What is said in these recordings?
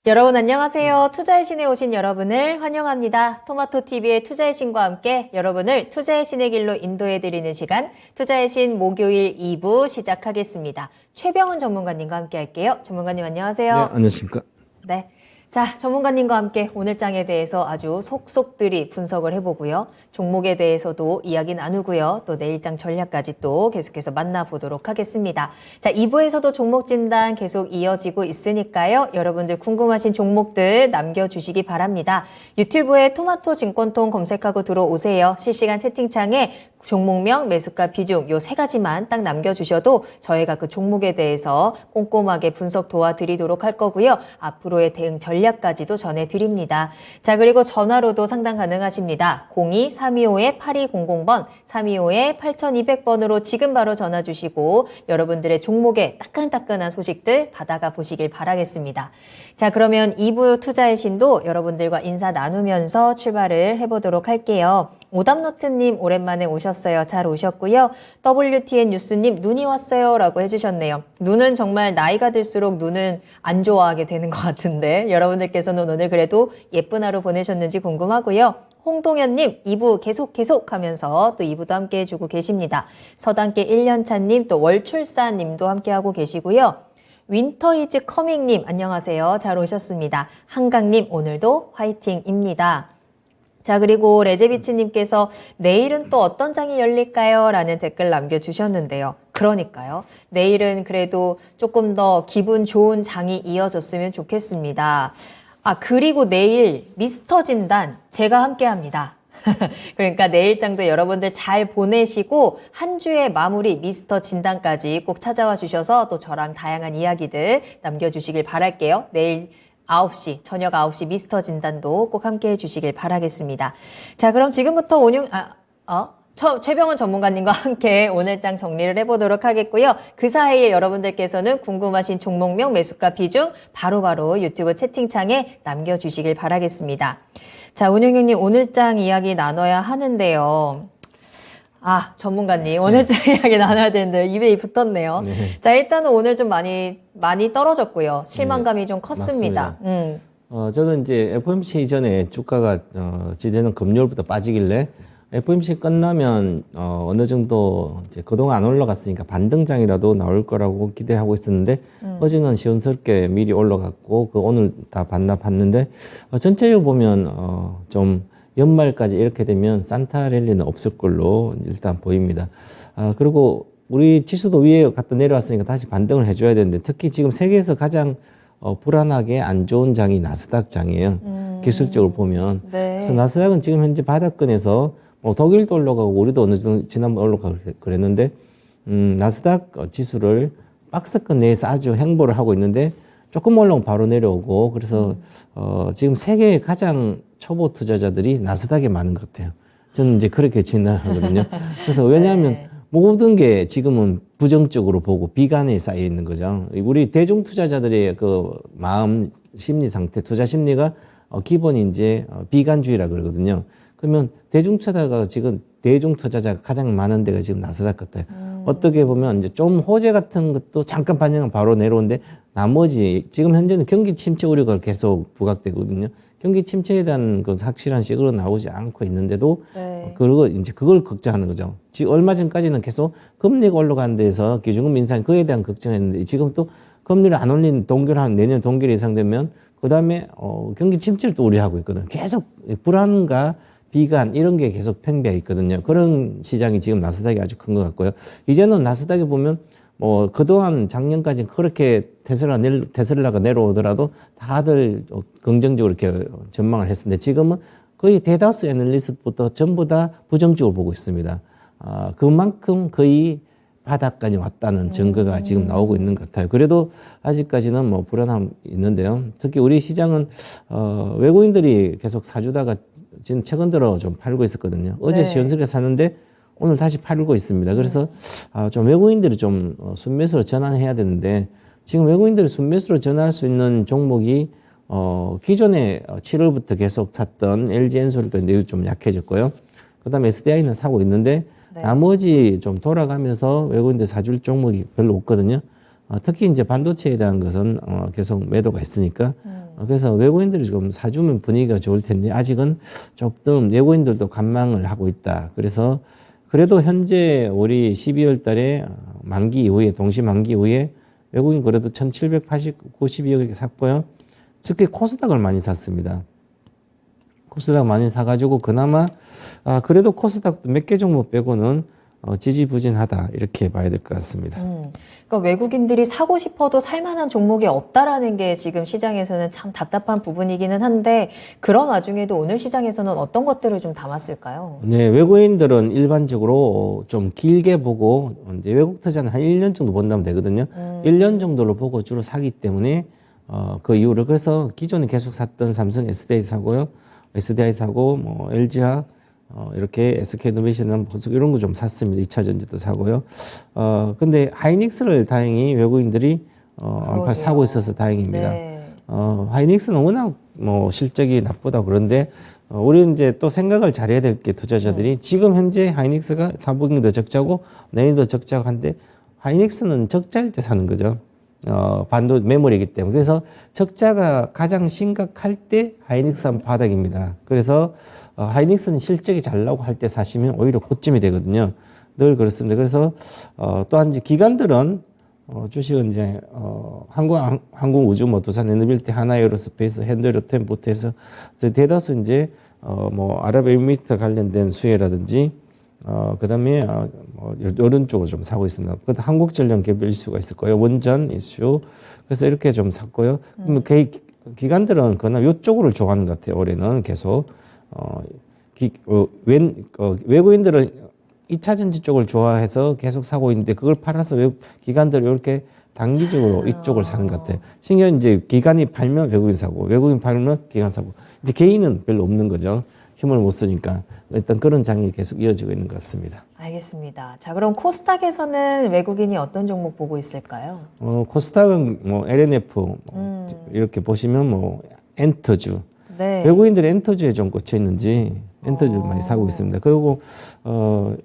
여러분 안녕하세요. 투자의 신에 오신 여러분을 환영합니다. 토마토TV의 투자의 신과 함께 여러분을 투자의 신의 길로 인도해드리는 시간 투자의 신 목요일 2부 시작하겠습니다. 최병훈 전문가님과 함께 할게요. 전문가님 안녕하세요. 네, 안녕하십니까. 네. 자, 전문가님과 함께 오늘 장에 대해서 아주 속속들이 분석을 해보고요. 종목에 대해서도 이야기 나누고요. 또 내일장 전략까지 또 계속해서 만나보도록 하겠습니다. 자, 2부에서도 종목 진단 계속 이어지고 있으니까요. 여러분들 궁금하신 종목들 남겨주시기 바랍니다. 유튜브에 토마토 증권통 검색하고 들어오세요. 실시간 채팅창에 종목명, 매수가, 비중 요 세 가지만 딱 남겨주셔도 저희가 그 종목에 대해서 꼼꼼하게 분석 도와드리도록 할 거고요. 앞으로의 대응 전략까지도 전해드립니다. 자, 그리고 전화로도 상담 가능하십니다. 02-325-8200번, 325-8200번으로 지금 바로 전화 주시고 여러분들의 종목에 따끈따끈한 소식들 받아가 보시길 바라겠습니다. 자, 그러면 2부 투자의 신도 여러분들과 인사 나누면서 출발을 해보도록 할게요. 오답노트님 오랜만에 오셨어요. 잘 오셨고요. WTN 뉴스님 눈이 왔어요 라고 해주셨네요. 눈은 정말 나이가 들수록 눈은 안 좋아하게 되는 것 같은데 여러분들께서는 오늘 그래도 예쁜 하루 보내셨는지 궁금하고요. 홍동현님 2부 계속 하면서 또 2부도 함께 해주고 계십니다. 서당계 1년차님 또 월출사님도 함께하고 계시고요. 윈터 이즈 커밍님 안녕하세요. 잘 오셨습니다. 한강님 오늘도 화이팅입니다. 자, 그리고 레제비치님께서 내일은 또 어떤 장이 열릴까요? 라는 댓글 남겨주셨는데요. 그러니까요. 내일은 그래도 조금 더 기분 좋은 장이 이어졌으면 좋겠습니다. 아, 그리고 내일 미스터 진단 제가 함께 합니다. 그러니까 내일장도 여러분들 잘 보내시고 한 주의 마무리 미스터 진단까지 꼭 찾아와 주셔서 또 저랑 다양한 이야기들 남겨주시길 바랄게요. 내일 9시, 저녁 9시 미스터 진단도 꼭 함께 해주시길 바라겠습니다. 자, 그럼 지금부터 최병훈 전문가님과 함께 오늘장 정리를 해보도록 하겠고요. 그 사이에 여러분들께서는 궁금하신 종목명, 매수가, 비중 바로바로 유튜브 채팅창에 남겨주시길 바라겠습니다. 자, 운영형님 오늘장 이야기 나눠야 하는데요. 아, 전문가님 오늘장 이야기 나눠야 되는데 입에 붙었네요. 네. 자, 일단은 오늘 좀 많이 떨어졌고요. 실망감이 좀 컸습니다. 저는 이제 FOMC 이전에 주가가 지지는 금요일부터 빠지길래 FOMC 끝나면 어느 정도 이제 그동안 안 올라갔으니까 반등장이라도 나올 거라고 기대하고 있었는데 어제는 시원스럽게 미리 올라갔고 오늘 다 반납했는데 전체적으로 보면 좀 연말까지 이렇게 되면 산타 랠리는 없을 걸로 일단 보입니다. 그리고 우리 지수도 위에 갔다 내려왔으니까 다시 반등을 해줘야 되는데 특히 지금 세계에서 가장 불안하게 안 좋은 장이 나스닥 장이에요. 기술적으로 보면. 네. 그래서 나스닥은 지금 현재 바닥권에서 독일도 올라가고 우리도 어느 정도 지난번 올라가고 그랬는데 나스닥 지수를 박스권 내에서 아주 행보를 하고 있는데 조금 올라오면 바로 내려오고 그래서 지금 세계의 가장 초보 투자자들이 나스닥에 많은 것 같아요. 저는 이제 그렇게 진단하거든요. 그래서 왜냐하면 네. 모든 게 지금은 부정적으로 보고 비관에 쌓여 있는 거죠. 우리 대중 투자자들의 그 마음 심리 상태, 투자 심리가 기본이 이제 비관주의라 그러거든요. 그러면 대중 투자자가 지금 대중 투자자가 가장 많은 데가 지금 나스닥 같아요. 어떻게 보면 이제 좀 호재 같은 것도 잠깐 반영하면 바로 내려오는데 나머지 지금 현재는 경기 침체 우려가 계속 부각되거든요. 경기 침체에 대한 그 확실한 시그널 나오지 않고 있는데도 네. 그리고 이제 그걸 걱정하는 거죠. 지금 얼마 전까지는 계속 금리가 올라가는 데서 기준금 인상 그에 대한 걱정했는데 지금 또 금리를 안 올린 동결한 내년 동결 예상되면 그 다음에 경기 침체를 또 우려하고 있거든. 계속 불안과 비관 이런 게 계속 팽배해 있거든요. 그런 시장이 지금 나스닥이 아주 큰 것 같고요. 이제는 나스닥에 보면 그동안 작년까지는 그렇게 테슬라가 내려오더라도 다들 긍정적으로 이렇게 전망을 했었는데 지금은 거의 대다수 애널리스트부터 전부 다 부정적으로 보고 있습니다. 그만큼 거의 바닥까지 왔다는 증거가 지금 나오고 있는 것 같아요. 그래도 아직까지는 불안함이 있는데요. 특히 우리 시장은, 외국인들이 계속 사주다가 지금 최근 들어 좀 팔고 있었거든요. 어제 네. 시원스럽게 샀는데 오늘 다시 팔고 있습니다. 그래서 좀 외국인들이 좀 순매수로 전환해야 되는데 지금 외국인들이 순매수로 전환할 수 있는 종목이 기존에 7월부터 계속 샀던 LG엔솔도 이제 좀 약해졌고요. 그다음에 SDI는 사고 있는데 네. 나머지 좀 돌아가면서 외국인들 사줄 종목이 별로 없거든요. 특히 이제 반도체에 대한 것은 계속 매도가 있으니까 그래서 외국인들이 좀 사주면 분위기가 좋을 텐데 아직은 조금 외국인들도 관망을 하고 있다. 그래서 그래도 현재 우리 12월 달에 만기 이후에 동시 만기 이후에 외국인 그래도 1,792억 이렇게 샀고요. 특히 코스닥을 많이 샀습니다. 코스닥 많이 사가지고 그나마 그래도 코스닥도 몇 개 종목 빼고는 지지부진하다 이렇게 봐야 될 것 같습니다. 그러니까 외국인들이 사고 싶어도 살만한 종목이 없다라는 게 지금 시장에서는 참 답답한 부분이기는 한데 그런 와중에도 오늘 시장에서는 어떤 것들을 좀 담았을까요? 네, 외국인들은 일반적으로 좀 길게 보고 이제 외국 투자는 한 1년 정도 본다면 되거든요. 1년 정도를 보고 주로 사기 때문에 그 이유를 그래서 기존에 계속 샀던 삼성 SDI 사고요. SDI 사고 뭐 LG화 이렇게 SK이노베이션 보석 이런 거 좀 샀습니다. 2차 전지도 사고요. 근데 하이닉스를 다행히 외국인들이 안팔 사고 있어서 다행입니다. 네. 하이닉스는 워낙 뭐 실적이 나쁘다 그런데 우리는 이제 또 생각을 잘해야 될 게 투자자들이 지금 현재 하이닉스가 사분기도 적자고 내년도 적자고 한데 하이닉스는 적자일 때 사는 거죠. 반도 메모리이기 때문에. 그래서 적자가 가장 심각할 때 하이닉스는 바닥입니다. 그래서 하이닉스는 실적이 잘 나오고 할 때 사시면 오히려 고점이 되거든요. 늘 그렇습니다. 그래서 또한 이제 기관들은 주식은 이제 항공우주, 뭐 두산 에너빌티, 하나에어로스페이스, 현대로템부터 해서 대다수 이제 뭐 아랍에미리트 관련된 수혜라든지 그다음에 뭐 이런 쪽으로 좀 사고 있습니다. 그 한국전력 개별 이슈가 있을 거예요. 원전 이슈. 그래서 이렇게 좀 샀고요. 기관들은 그나 이쪽으로 좋아하는 것 같아요. 올해는 계속 외국인들은 2차 전지 쪽을 좋아해서 계속 사고 있는데 그걸 팔아서 기관들이 이렇게 단기적으로 이쪽을 사는 것 같아요. 신기한 이제 기관이 팔면 외국인 사고, 외국인 팔면 기관 사고. 이제 개인은 별로 없는 거죠. 힘을 못 쓰니까 일단 그런 장이 계속 이어지고 있는 것 같습니다. 알겠습니다. 자, 그럼 코스닥에서는 외국인이 어떤 종목 보고 있을까요? 코스닥은 뭐 LNF 이렇게 보시면 뭐 엔터주. 네. 외국인들이 엔터주에 좀 꽂혀 있는지 엔터주 많이 사고 있습니다. 그리고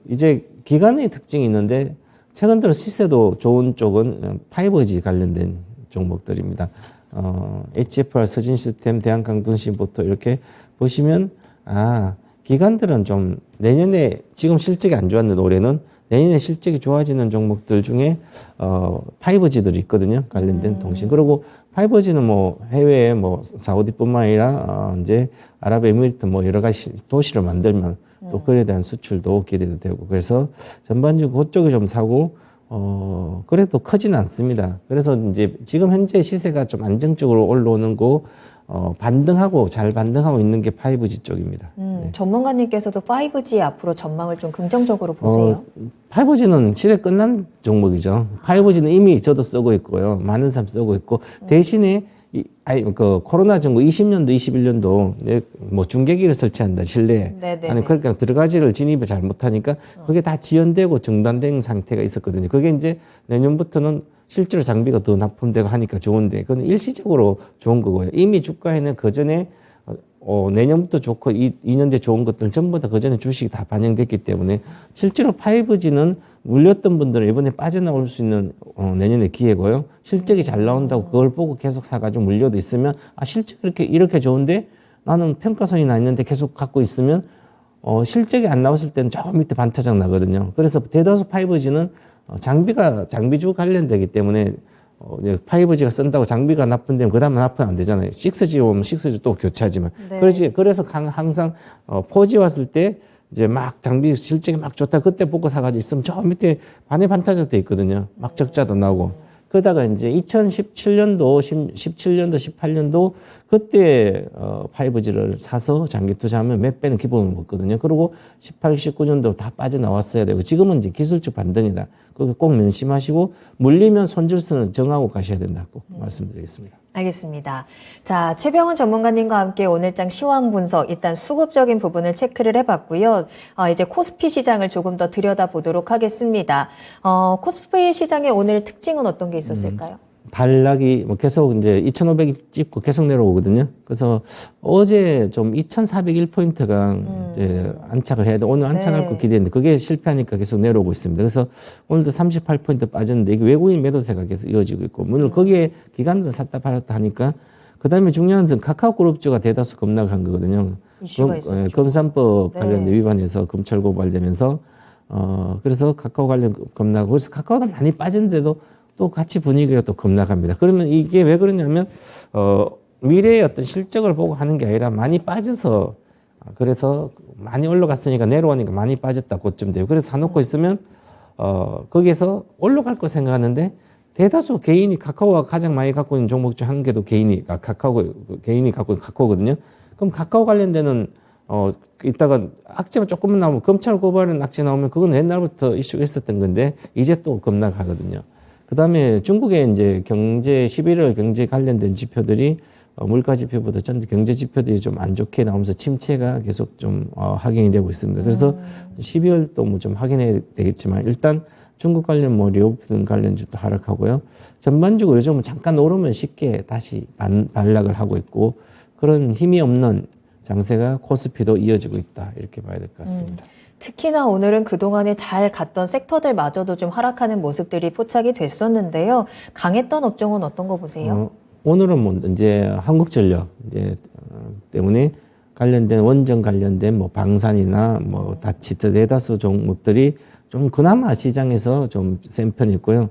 이제 기간의 특징이 있는데 최근 들어 시세도 좋은 쪽은 5G 관련된 종목들입니다. HFR, 서진시스템, 대한강동신부터 이렇게 보시면 기관들은 좀 내년에 지금 실적이 안 좋았는데 올해는 내년에 실적이 좋아지는 종목들 중에 5G들이 있거든요. 관련된 통신. 그리고 5G는 뭐 해외에 뭐 사우디뿐만 아니라 이제 아랍에미리트 뭐 여러 가지 도시를 만들면 또 그에 대한 수출도 기대도 되고 그래서 전반적으로 그쪽에 좀 사고 그래도 크지는 않습니다. 그래서 이제 지금 현재 시세가 좀 안정적으로 올라오는 거 잘 반등하고 있는 게 5G 쪽입니다. 네. 전문가님께서도 5G 앞으로 전망을 좀 긍정적으로 보세요. 5G는 시대 끝난 종목이죠. 5G는 이미 저도 쓰고 있고요. 많은 사람 쓰고 있고 대신에 코로나 전후 20년도, 21년도 뭐 중계기를 설치한다 실내에. 아니 그러니까 들어가지를 진입을 잘 못하니까 그게 다 지연되고 중단된 상태가 있었거든요. 그게 이제 내년부터는 실제로 장비가 더 납품되고 하니까 좋은데 그건 일시적으로 좋은 거고요. 이미 주가에는 그 전에 내년부터 좋고 2년 뒤에 좋은 것들은 전부 다 그 전에 주식이 다 반영됐기 때문에 실제로 5G는 물렸던 분들은 이번에 빠져나올 수 있는 내년의 기회고요. 실적이 잘 나온다고 그걸 보고 계속 사가지고 물려도 있으면 실적이 이렇게 좋은데 나는 평가손이 나 있는데 계속 갖고 있으면 실적이 안 나왔을 때는 조금 밑에 반타작 나거든요. 그래서 대다수 5G는 장비주 관련되기 때문에 5G가 쓴다고 장비가 나쁜데면 그 다음에 납품 안 되잖아요. 6G 오면 6G 또 교체하지만. 네. 그래서 항상 4G 왔을 때 이제 막 장비 실적이 막 좋다. 그때 보고 사가지고 있으면 저 밑에 반에 반타작 돼 있거든요. 막 적자도 나고. 그러다가 이제 2017년도, 17년도, 18년도 그때 5G를 사서 장기 투자하면 몇 배는 기본을 먹거든요. 그리고 18, 19년도 다 빠져나왔어야 되고 지금은 이제 기술적 반등이다. 그거 꼭 명심하시고 물리면 손절선을 정하고 가셔야 된다. 꼭 말씀드리겠습니다. 알겠습니다. 자, 최병훈 전문가님과 함께 오늘장 시황 분석, 일단 수급적인 부분을 체크를 해봤고요. 이제 코스피 시장을 조금 더 들여다보도록 하겠습니다. 코스피 시장의 오늘 특징은 어떤 게 있었을까요? 반락이 뭐 계속 이제 2,500 찍고 계속 내려오거든요. 그래서 어제 좀 2,401포인트가 이제 안착을 해야 돼. 오늘 안착할 거 기대했는데 그게 실패하니까 계속 내려오고 있습니다. 그래서 오늘도 38포인트 빠졌는데 이게 외국인 매도세가 계속 이어지고 있고 물론 거기에 기관들은 샀다 팔았다 하니까 그다음에 중요한 것은 카카오그룹주가 대다수 급락한 거거든요. 이슈가 있었죠. 검산법 네. 관련된 위반해서 검찰 고발되면서 그래서 카카오 관련 급락. 그래서 카카오가 많이 빠졌는데도 또 같이 분위기가 또 급락합니다. 그러면 이게 왜 그러냐면 미래의 어떤 실적을 보고 하는 게 아니라 많이 빠져서 그래서 많이 올라갔으니까 내려오니까 많이 빠졌다 고점 돼요. 그래서 사놓고 있으면 거기에서 올라갈 거 생각하는데 대다수 개인이 카카오가 가장 많이 갖고 있는 종목 중 한 개도 개인이 개인이 갖고 있는 카카오거든요. 그럼 카카오 관련되는 이따가 악재가 조금만 나오면 검찰 고발은 악재 나오면 그건 옛날부터 이슈가 있었던 건데 이제 또 급락하거든요. 그다음에 중국의 이제 11월 경제 관련된 지표들이 물가 지표보다 전체 경제 지표들이 좀 안 좋게 나오면서 침체가 계속 좀 확인이 되고 있습니다. 그래서 12월도 뭐 좀 확인해야 되겠지만 일단 중국 관련 뭐 리오프든 관련주도 하락하고요. 전반적으로 요즘은 잠깐 오르면 쉽게 다시 반락을 하고 있고 그런 힘이 없는 장세가 코스피도 이어지고 있다 이렇게 봐야 될 것 같습니다. 특히나 오늘은 그동안에 잘 갔던 섹터들마저도 좀 하락하는 모습들이 포착이 됐었는데요. 강했던 업종은 어떤 거 보세요? 오늘은 뭐 이제 한국전력 이제 때문에 관련된 원전 관련된 뭐 방산이나 뭐 다치트 대다수 종목들이 좀 그나마 시장에서 좀 센 편이었고요.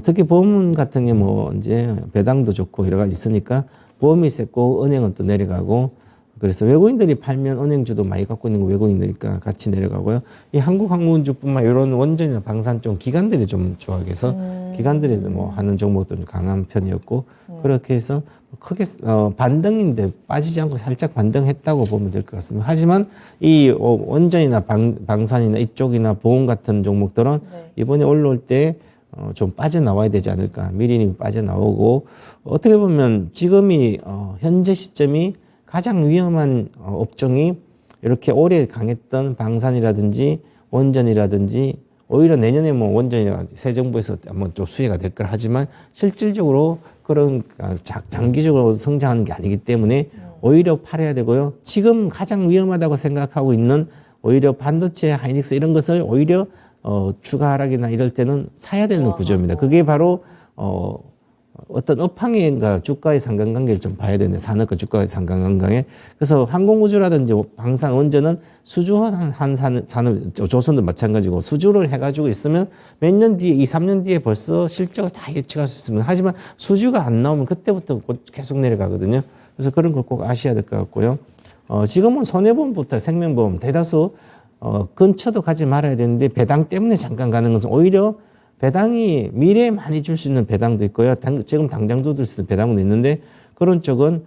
특히 보험 같은 게 뭐 이제 배당도 좋고 여러 가지 있으니까 보험이 셌고 은행은 또 내려가고 그래서 외국인들이 팔면 은행주도 많이 갖고 있는 거 외국인들이니까 같이 내려가고요. 이 한국항공운주뿐만 이런 원전이나 방산 쪽 기관들이 좀 좋아하게 해서 기관들이 뭐 하는 종목도 좀 강한 편이었고 그렇게 해서 크게 반등인데 빠지지 않고 살짝 반등했다고 보면 될 것 같습니다. 하지만 이 원전이나 방산이나 이쪽이나 보험 같은 종목들은 이번에 올라올 때 좀 빠져나와야 되지 않을까. 미리 빠져나오고 어떻게 보면 지금이 현재 시점이 가장 위험한 업종이 이렇게 오래 강했던 방산이라든지 원전이라든지 오히려 내년에 뭐 원전이나 새 정부에서 한번 좀 수혜가 될 걸 하지만 실질적으로 그런 장기적으로 성장하는 게 아니기 때문에 오히려 팔아야 되고요. 지금 가장 위험하다고 생각하고 있는 오히려 반도체, 하이닉스 이런 것을 오히려 추가 하락이나 이럴 때는 사야 되는 구조입니다. 그게 바로 어떤 업황의 주가의 상관관계를 좀 봐야 되는데 산업과 주가의 상관관계. 그래서 항공우주라든지 방산 원전은 수주한 산업 조선도 마찬가지고 수주를 해가지고 있으면 몇 년 뒤에 2, 3년 뒤에 벌써 실적을 다 예측할 수 있습니다. 하지만 수주가 안 나오면 그때부터 계속 내려가거든요. 그래서 그런 걸 꼭 아셔야 될 것 같고요. 지금은 손해보험부터 생명보험 대다수 근처도 가지 말아야 되는데 배당 때문에 잠깐 가는 것은 오히려 배당이 미래에 많이 줄 수 있는 배당도 있고요. 지금 당장 줄 수 있는 배당도 있는데 그런 쪽은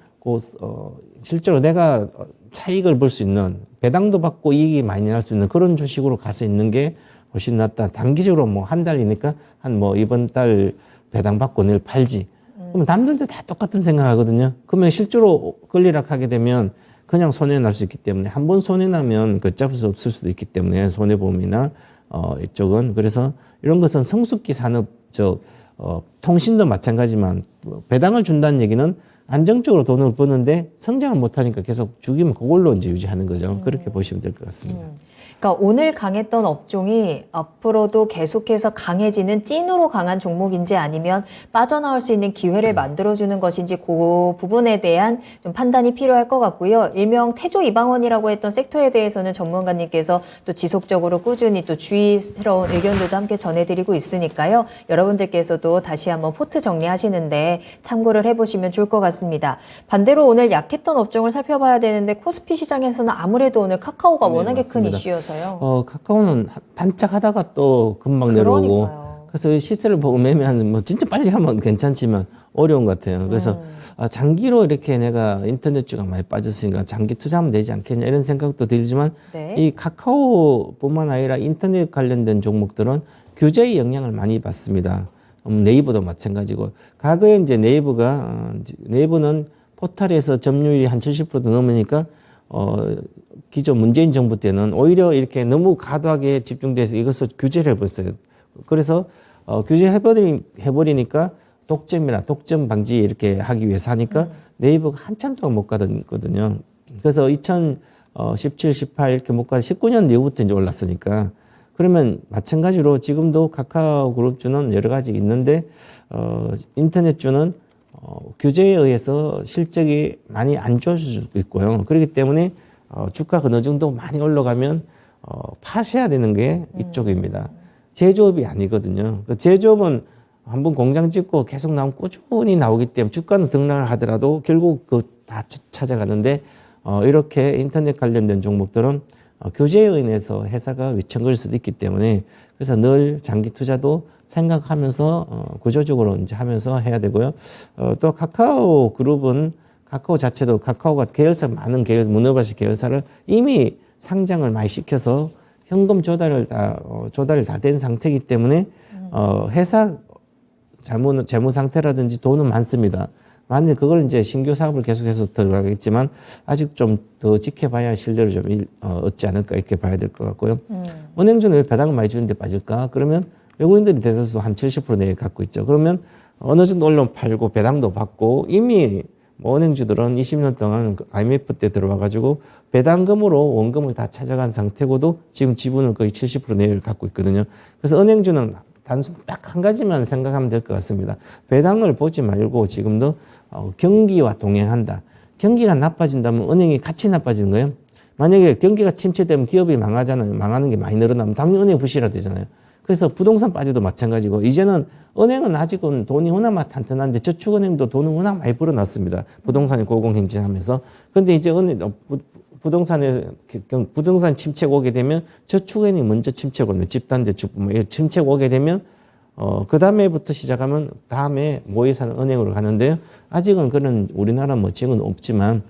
실제로 내가 차익을 볼 수 있는 배당도 받고 이익이 많이 날 수 있는 그런 주식으로 가서 있는 게 훨씬 낫다. 단기적으로 뭐 한 달이니까 한 뭐 이번 달 배당 받고 내일 팔지. 그럼 남들도 다 똑같은 생각하거든요. 그러면 실제로 권리락하게 되면 그냥 손해 날 수 있기 때문에 한 번 손해 나면 걷잡을 수 없을 수도 있기 때문에 손해보험이나 이쪽은 그래서 이런 것은 성숙기 산업 통신도 마찬가지지만 배당을 준다는 얘기는 안정적으로 돈을 버는데 성장을 못하니까 계속 죽이면 그걸로 이제 유지하는 거죠. 그렇게 보시면 될 것 같습니다. 그러니까 오늘 강했던 업종이 앞으로도 계속해서 강해지는 찐으로 강한 종목인지 아니면 빠져나올 수 있는 기회를 만들어주는 것인지 그 부분에 대한 좀 판단이 필요할 것 같고요. 일명 태조 이방원이라고 했던 섹터에 대해서는 전문가님께서 또 지속적으로 꾸준히 또 주의스러운 의견들도 함께 전해드리고 있으니까요. 여러분들께서도 다시 한번 포트 정리하시는데 참고를 해보시면 좋을 것 같습니다. 반대로 오늘 약했던 업종을 살펴봐야 되는데 코스피 시장에서는 아무래도 오늘 카카오가 워낙에 큰 맞습니다. 이슈여서요. 카카오는 반짝하다가 또 금방 내려오고 그러니까요. 그래서 시세를 보고 매매하는 뭐 진짜 빨리 하면 괜찮지만 어려운 것 같아요. 그래서 장기로 이렇게 내가 인터넷주가 많이 빠졌으니까 장기 투자하면 되지 않겠냐 이런 생각도 들지만 네. 이 카카오뿐만 아니라 인터넷 관련된 종목들은 규제의 영향을 많이 받습니다. 네이버도 마찬가지고 과거에 이제 네이버는 포털에서 점유율이 한 70%도 넘으니까 기존 문재인 정부 때는 오히려 이렇게 너무 과도하게 집중돼서 이것을 규제를 해버렸어요. 그래서 규제해버리니까 독점 방지 이렇게 하기 위해서 하니까 네이버가 한참 동안 못 가거든요. 그래서 2017, 18 이렇게 못 가서 19년 이후부터 이제 올랐으니까 그러면 마찬가지로 지금도 카카오그룹주는 여러 가지 있는데 인터넷주는 규제에 의해서 실적이 많이 안 좋아질 수도 있고요. 그렇기 때문에 주가가 어느 정도 많이 올라가면 파셔야 되는 게 이쪽입니다. 제조업이 아니거든요. 그 제조업은 한번 공장 짓고 계속 나오면 꾸준히 나오기 때문에 주가는 등락을 하더라도 결국 그 다 찾아가는데 이렇게 인터넷 관련된 종목들은 규제에 인해서 회사가 위청걸 수도 있기 때문에 그래서 늘 장기 투자도 생각하면서 구조적으로 이제 하면서 해야 되고요. 또 카카오 그룹은 카카오 자체도 카카오가 계열사 많은 계열사 문어발식 계열사를 이미 상장을 많이 시켜서 현금 조달을 다 된 상태이기 때문에 회사 재무 상태라든지 돈은 많습니다. 만약에 그걸 이제 신규 사업을 계속해서 들어가겠지만 아직 좀 더 지켜봐야 신뢰를 좀 얻지 않을까 이렇게 봐야 될 것 같고요. 은행주는 왜 배당을 많이 주는데 빠질까? 그러면 외국인들이 대다수 한 70% 내에 갖고 있죠. 그러면 어느 정도 올라오면 팔고 배당도 받고 이미 뭐 은행주들은 20년 동안 IMF 때 들어와가지고 배당금으로 원금을 다 찾아간 상태고도 지금 지분을 거의 70% 내외를 갖고 있거든요. 그래서 은행주는 단순 딱 한 가지만 생각하면 될 것 같습니다. 배당을 보지 말고 지금도 경기와 동행한다. 경기가 나빠진다면 은행이 같이 나빠지는 거예요. 만약에 경기가 침체되면 기업이 망하잖아요. 망하는 게 많이 늘어나면 당연히 은행이 부실화 되잖아요. 그래서 부동산 빠져도 마찬가지고 이제는 은행은 아직은 돈이 워낙 탄탄한데 저축은행도 돈을 워낙 많이 벌어놨습니다. 부동산이 고공행진하면서. 그런데 이제 부동산 침체가 오게 되면 저축은행이 먼저 침체가 오면 집단대출 뭐 이런 침체가 오게 되면 그 다음에부터 시작하면 다음에 모의사는 은행으로 가는데요. 아직은 그런 우리나라 뭐 지역은 없지만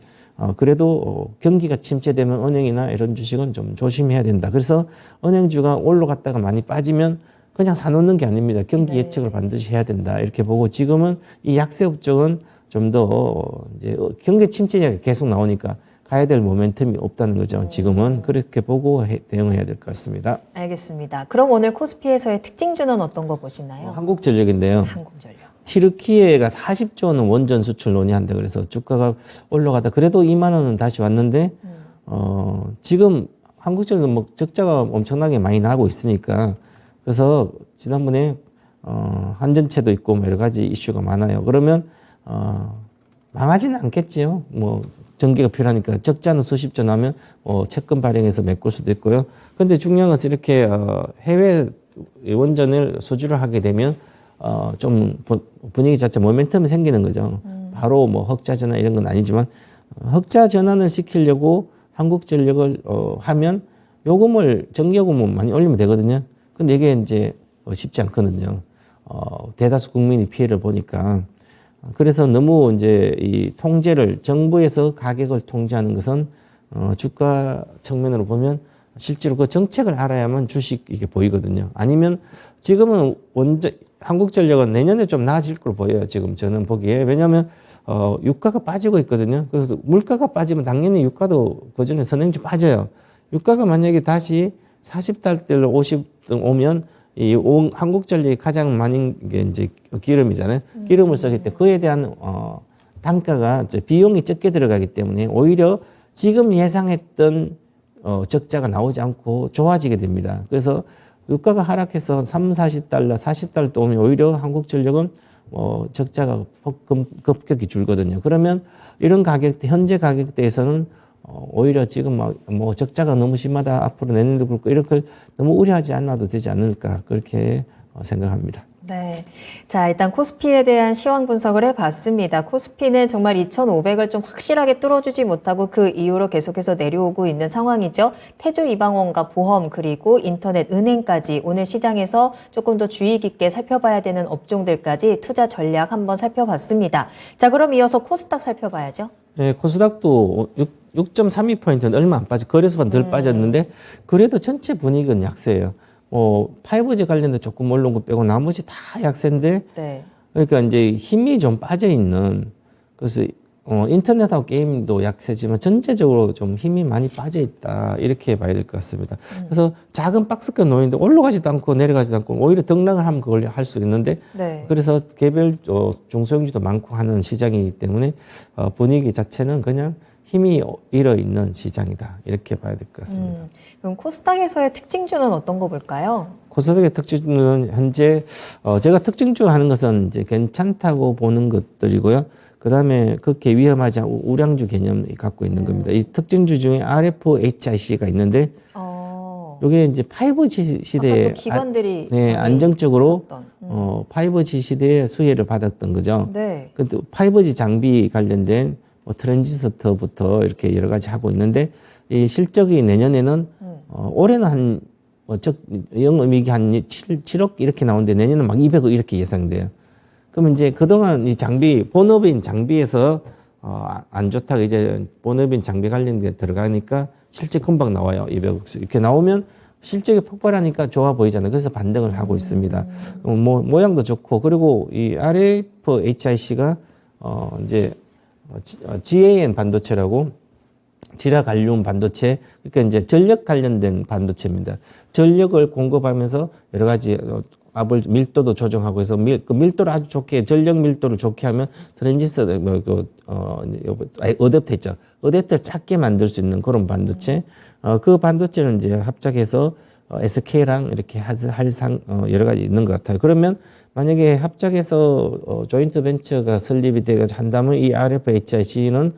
그래도 경기가 침체되면 은행이나 이런 주식은 좀 조심해야 된다. 그래서 은행주가 올라갔다가 많이 빠지면 그냥 사놓는 게 아닙니다. 경기 예측을 반드시 해야 된다. 이렇게 보고 지금은 이 약세 업종은 좀 더 이제 경기 침체가 계속 나오니까 가야 될 모멘텀이 없다는 거죠. 지금은 그렇게 보고 대응해야 될 것 같습니다. 알겠습니다. 그럼 오늘 코스피에서의 특징주는 어떤 거 보시나요? 한국전력인데요. 한국전력. 튀르키예가 40조 원은 원전 수출 논의한다 그래서 주가가 올라가다 그래도 2만 원은 다시 왔는데 지금 한국전력은 뭐 적자가 엄청나게 많이 나고 있으니까 그래서 지난번에 한전채도 있고 뭐 여러 가지 이슈가 많아요. 그러면 망하지는 않겠지요. 뭐 전기가 필요하니까 적자는 수십조 나면 채권 발행해서 메꿀 수도 있고요. 그런데 중요한 것은 이렇게 해외 원전을 수주를 하게 되면 좀 분위기 자체 모멘텀이 생기는 거죠. 바로 뭐 흑자 전환 이런 건 아니지만 흑자 전환을 시키려고 한국전력을 하면 요금을 전기요금을 많이 올리면 되거든요. 근데 이게 이제 쉽지 않거든요. 대다수 국민이 피해를 보니까. 그래서 너무 이제 이 통제를 정부에서 가격을 통제하는 것은 주가 측면으로 보면 실제로 그 정책을 알아야만 주식 이게 보이거든요. 아니면 지금은 한국전력은 내년에 좀 나아질 걸로 보여요. 지금 저는 보기에. 왜냐하면 유가가 빠지고 있거든요. 그래서 물가가 빠지면 당연히 유가도 그전에 선행주 빠져요. 유가가 만약에 다시 40달러 50등 오면 이 한국전력이 가장 많은 게 이제 기름이잖아요. 기름을 쓰기 때문에 그에 대한 단가가 비용이 적게 들어가기 때문에 오히려 지금 예상했던 적자가 나오지 않고 좋아지게 됩니다. 그래서 유가가 하락해서 40달러, 40달러 오면 오히려 한국전력은 적자가 급격히 줄거든요. 그러면 이런 가격대, 현재 가격대에서는 오히려 지금 뭐 적자가 너무 심하다, 앞으로 내년도 그렇고 이렇게 너무 우려하지 않아도 되지 않을까 그렇게 생각합니다. 네. 자, 일단 코스피에 대한 시황 분석을 해봤습니다. 코스피는 정말 2,500을 좀 확실하게 뚫어주지 못하고 그 이후로 계속해서 내려오고 있는 상황이죠. 태조 이방원과 보험 그리고 인터넷 은행까지 오늘 시장에서 조금 더 주의 깊게 살펴봐야 되는 업종들까지 투자 전략 한번 살펴봤습니다. 자, 그럼 이어서 코스닥 살펴봐야죠. 네, 코스닥도 6.32포인트는 얼마 안 빠져, 거래소만 덜 빠졌는데, 그래도 전체 분위기는 약세예요. 5G 관련된 조금 올라온 거 빼고 나머지 다 약세인데, 네. 그러니까 이제 힘이 좀 빠져 있는, 그래서 인터넷하고 게임도 약세지만 전체적으로 좀 힘이 많이 빠져 있다. 이렇게 봐야 될 것 같습니다. 그래서 작은 박스권 놓이는데 올라가지도 않고 내려가지도 않고 오히려 등락을 하면 그걸 할 수 있는데, 네. 그래서 개별 중소형주도 많고 하는 시장이기 때문에 분위기 자체는 그냥 힘이 일어 있는 시장이다. 이렇게 봐야 될 것 같습니다. 그럼 코스닥에서의 특징주는 어떤 거 볼까요? 코스닥의 특징주는 현재 제가 특징주 하는 것은 이제 괜찮다고 보는 것들이고요. 그다음에 그렇게 위험하지 않은 우량주 개념이 갖고 있는 겁니다. 이 특징주 중에 RFHIC가 있는데 이게 이제 5G 시대에 기관들이 안정적으로 5G 시대에 수혜를 받았던 거죠. 네. 근데 5G 장비 관련된 뭐 트랜지스터부터 이렇게 여러 가지 하고 있는데 이 실적이 내년에는 올해는 한 영업이익이 한 7억 이렇게 나오는데 내년은 막 200억 이렇게 예상돼요. 그러면 이제 그동안 이 장비 본업인 장비에서 안 좋다고 이제 본업인 장비 관련된 데 들어가니까 실적 금방 나와요. 200억 이렇게 나오면 실적이 폭발하니까 좋아 보이잖아요. 그래서 반등을 하고 있습니다. 뭐 모양도 좋고 그리고 이 RFHIC가 이제 GAN 반도체라고 지라갈륨 반도체, 그러니까 이제 전력 관련된 반도체입니다. 전력을 공급하면서 여러 가지 압을 밀도도 조정하고 해서 그 밀도를 아주 좋게 전력 밀도를 좋게 하면 트랜지스터 어댑터 있죠. 어댑터를 작게 만들 수 있는 그런 반도체. 그 반도체는 이제 합작해서 SK랑 이렇게 여러 가지 있는 것 같아요. 그러면 만약에 합작해서 조인트 벤처가 설립이 되어 한다면 이 RFHIC는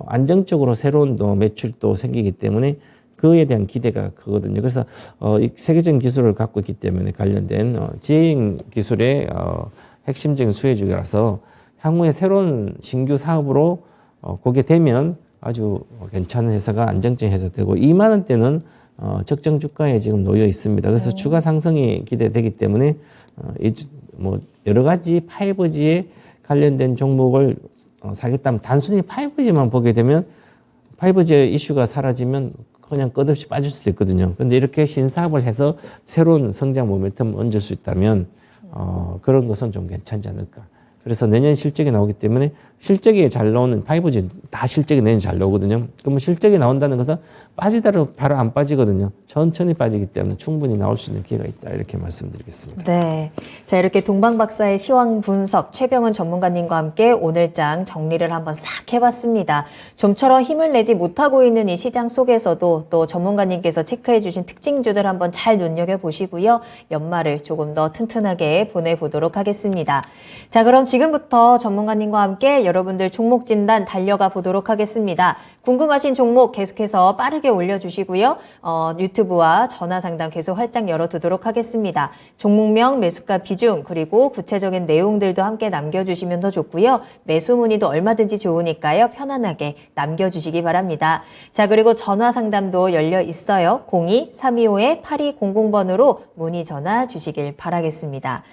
안정적으로 새로운 매출도 생기기 때문에 그에 대한 기대가 크거든요. 그래서 이 세계적인 기술을 갖고 있기 때문에 관련된 GAN 기술의 핵심적인 수혜주라서 향후에 새로운 신규 사업으로 보게 되면 아주 괜찮은 회사가 안정적인 회사 되고 2만 원대는 적정 주가에 지금 놓여 있습니다. 그래서 주가 상승이 기대되기 때문에 뭐 여러 가지 5G에 관련된 종목을 사겠다면 단순히 5G만 보게 되면 5G 이슈가 사라지면 그냥 끝없이 빠질 수도 있거든요. 그런데 이렇게 신사업을 해서 새로운 성장 모멘텀을 얹을 수 있다면 그런 것은 좀 괜찮지 않을까. 그래서 내년 실적이 나오기 때문에 실적이 잘 나오는 5G 다 실적이 내년 잘 나오거든요. 그러면 실적이 나온다는 것은 빠지다로 바로 안 빠지거든요. 천천히 빠지기 때문에 충분히 나올 수 있는 기회가 있다. 이렇게 말씀드리겠습니다. 네. 자, 이렇게 동방박사의 시황 분석 최병훈 전문가님과 함께 오늘장 정리를 한번 싹 해봤습니다. 좀처럼 힘을 내지 못하고 있는 이 시장 속에서도 또 전문가님께서 체크해 주신 특징주들 한번 잘 눈여겨보시고요. 연말을 조금 더 튼튼하게 보내보도록 하겠습니다. 자, 그럼 지금부터 전문가님과 함께 여러분들 종목 진단 달려가 보도록 하겠습니다. 궁금하신 종목 계속해서 빠르게 올려주시고요. 유튜브와 전화 상담 계속 활짝 열어두도록 하겠습니다. 종목명, 매수가 비중, 그리고 구체적인 내용들도 함께 남겨주시면 더 좋고요. 매수 문의도 얼마든지 좋으니까요. 편안하게 남겨주시기 바랍니다. 자, 그리고 전화 상담도 열려 있어요. 02-325-8200번으로 문의 전화 주시길 바라겠습니다.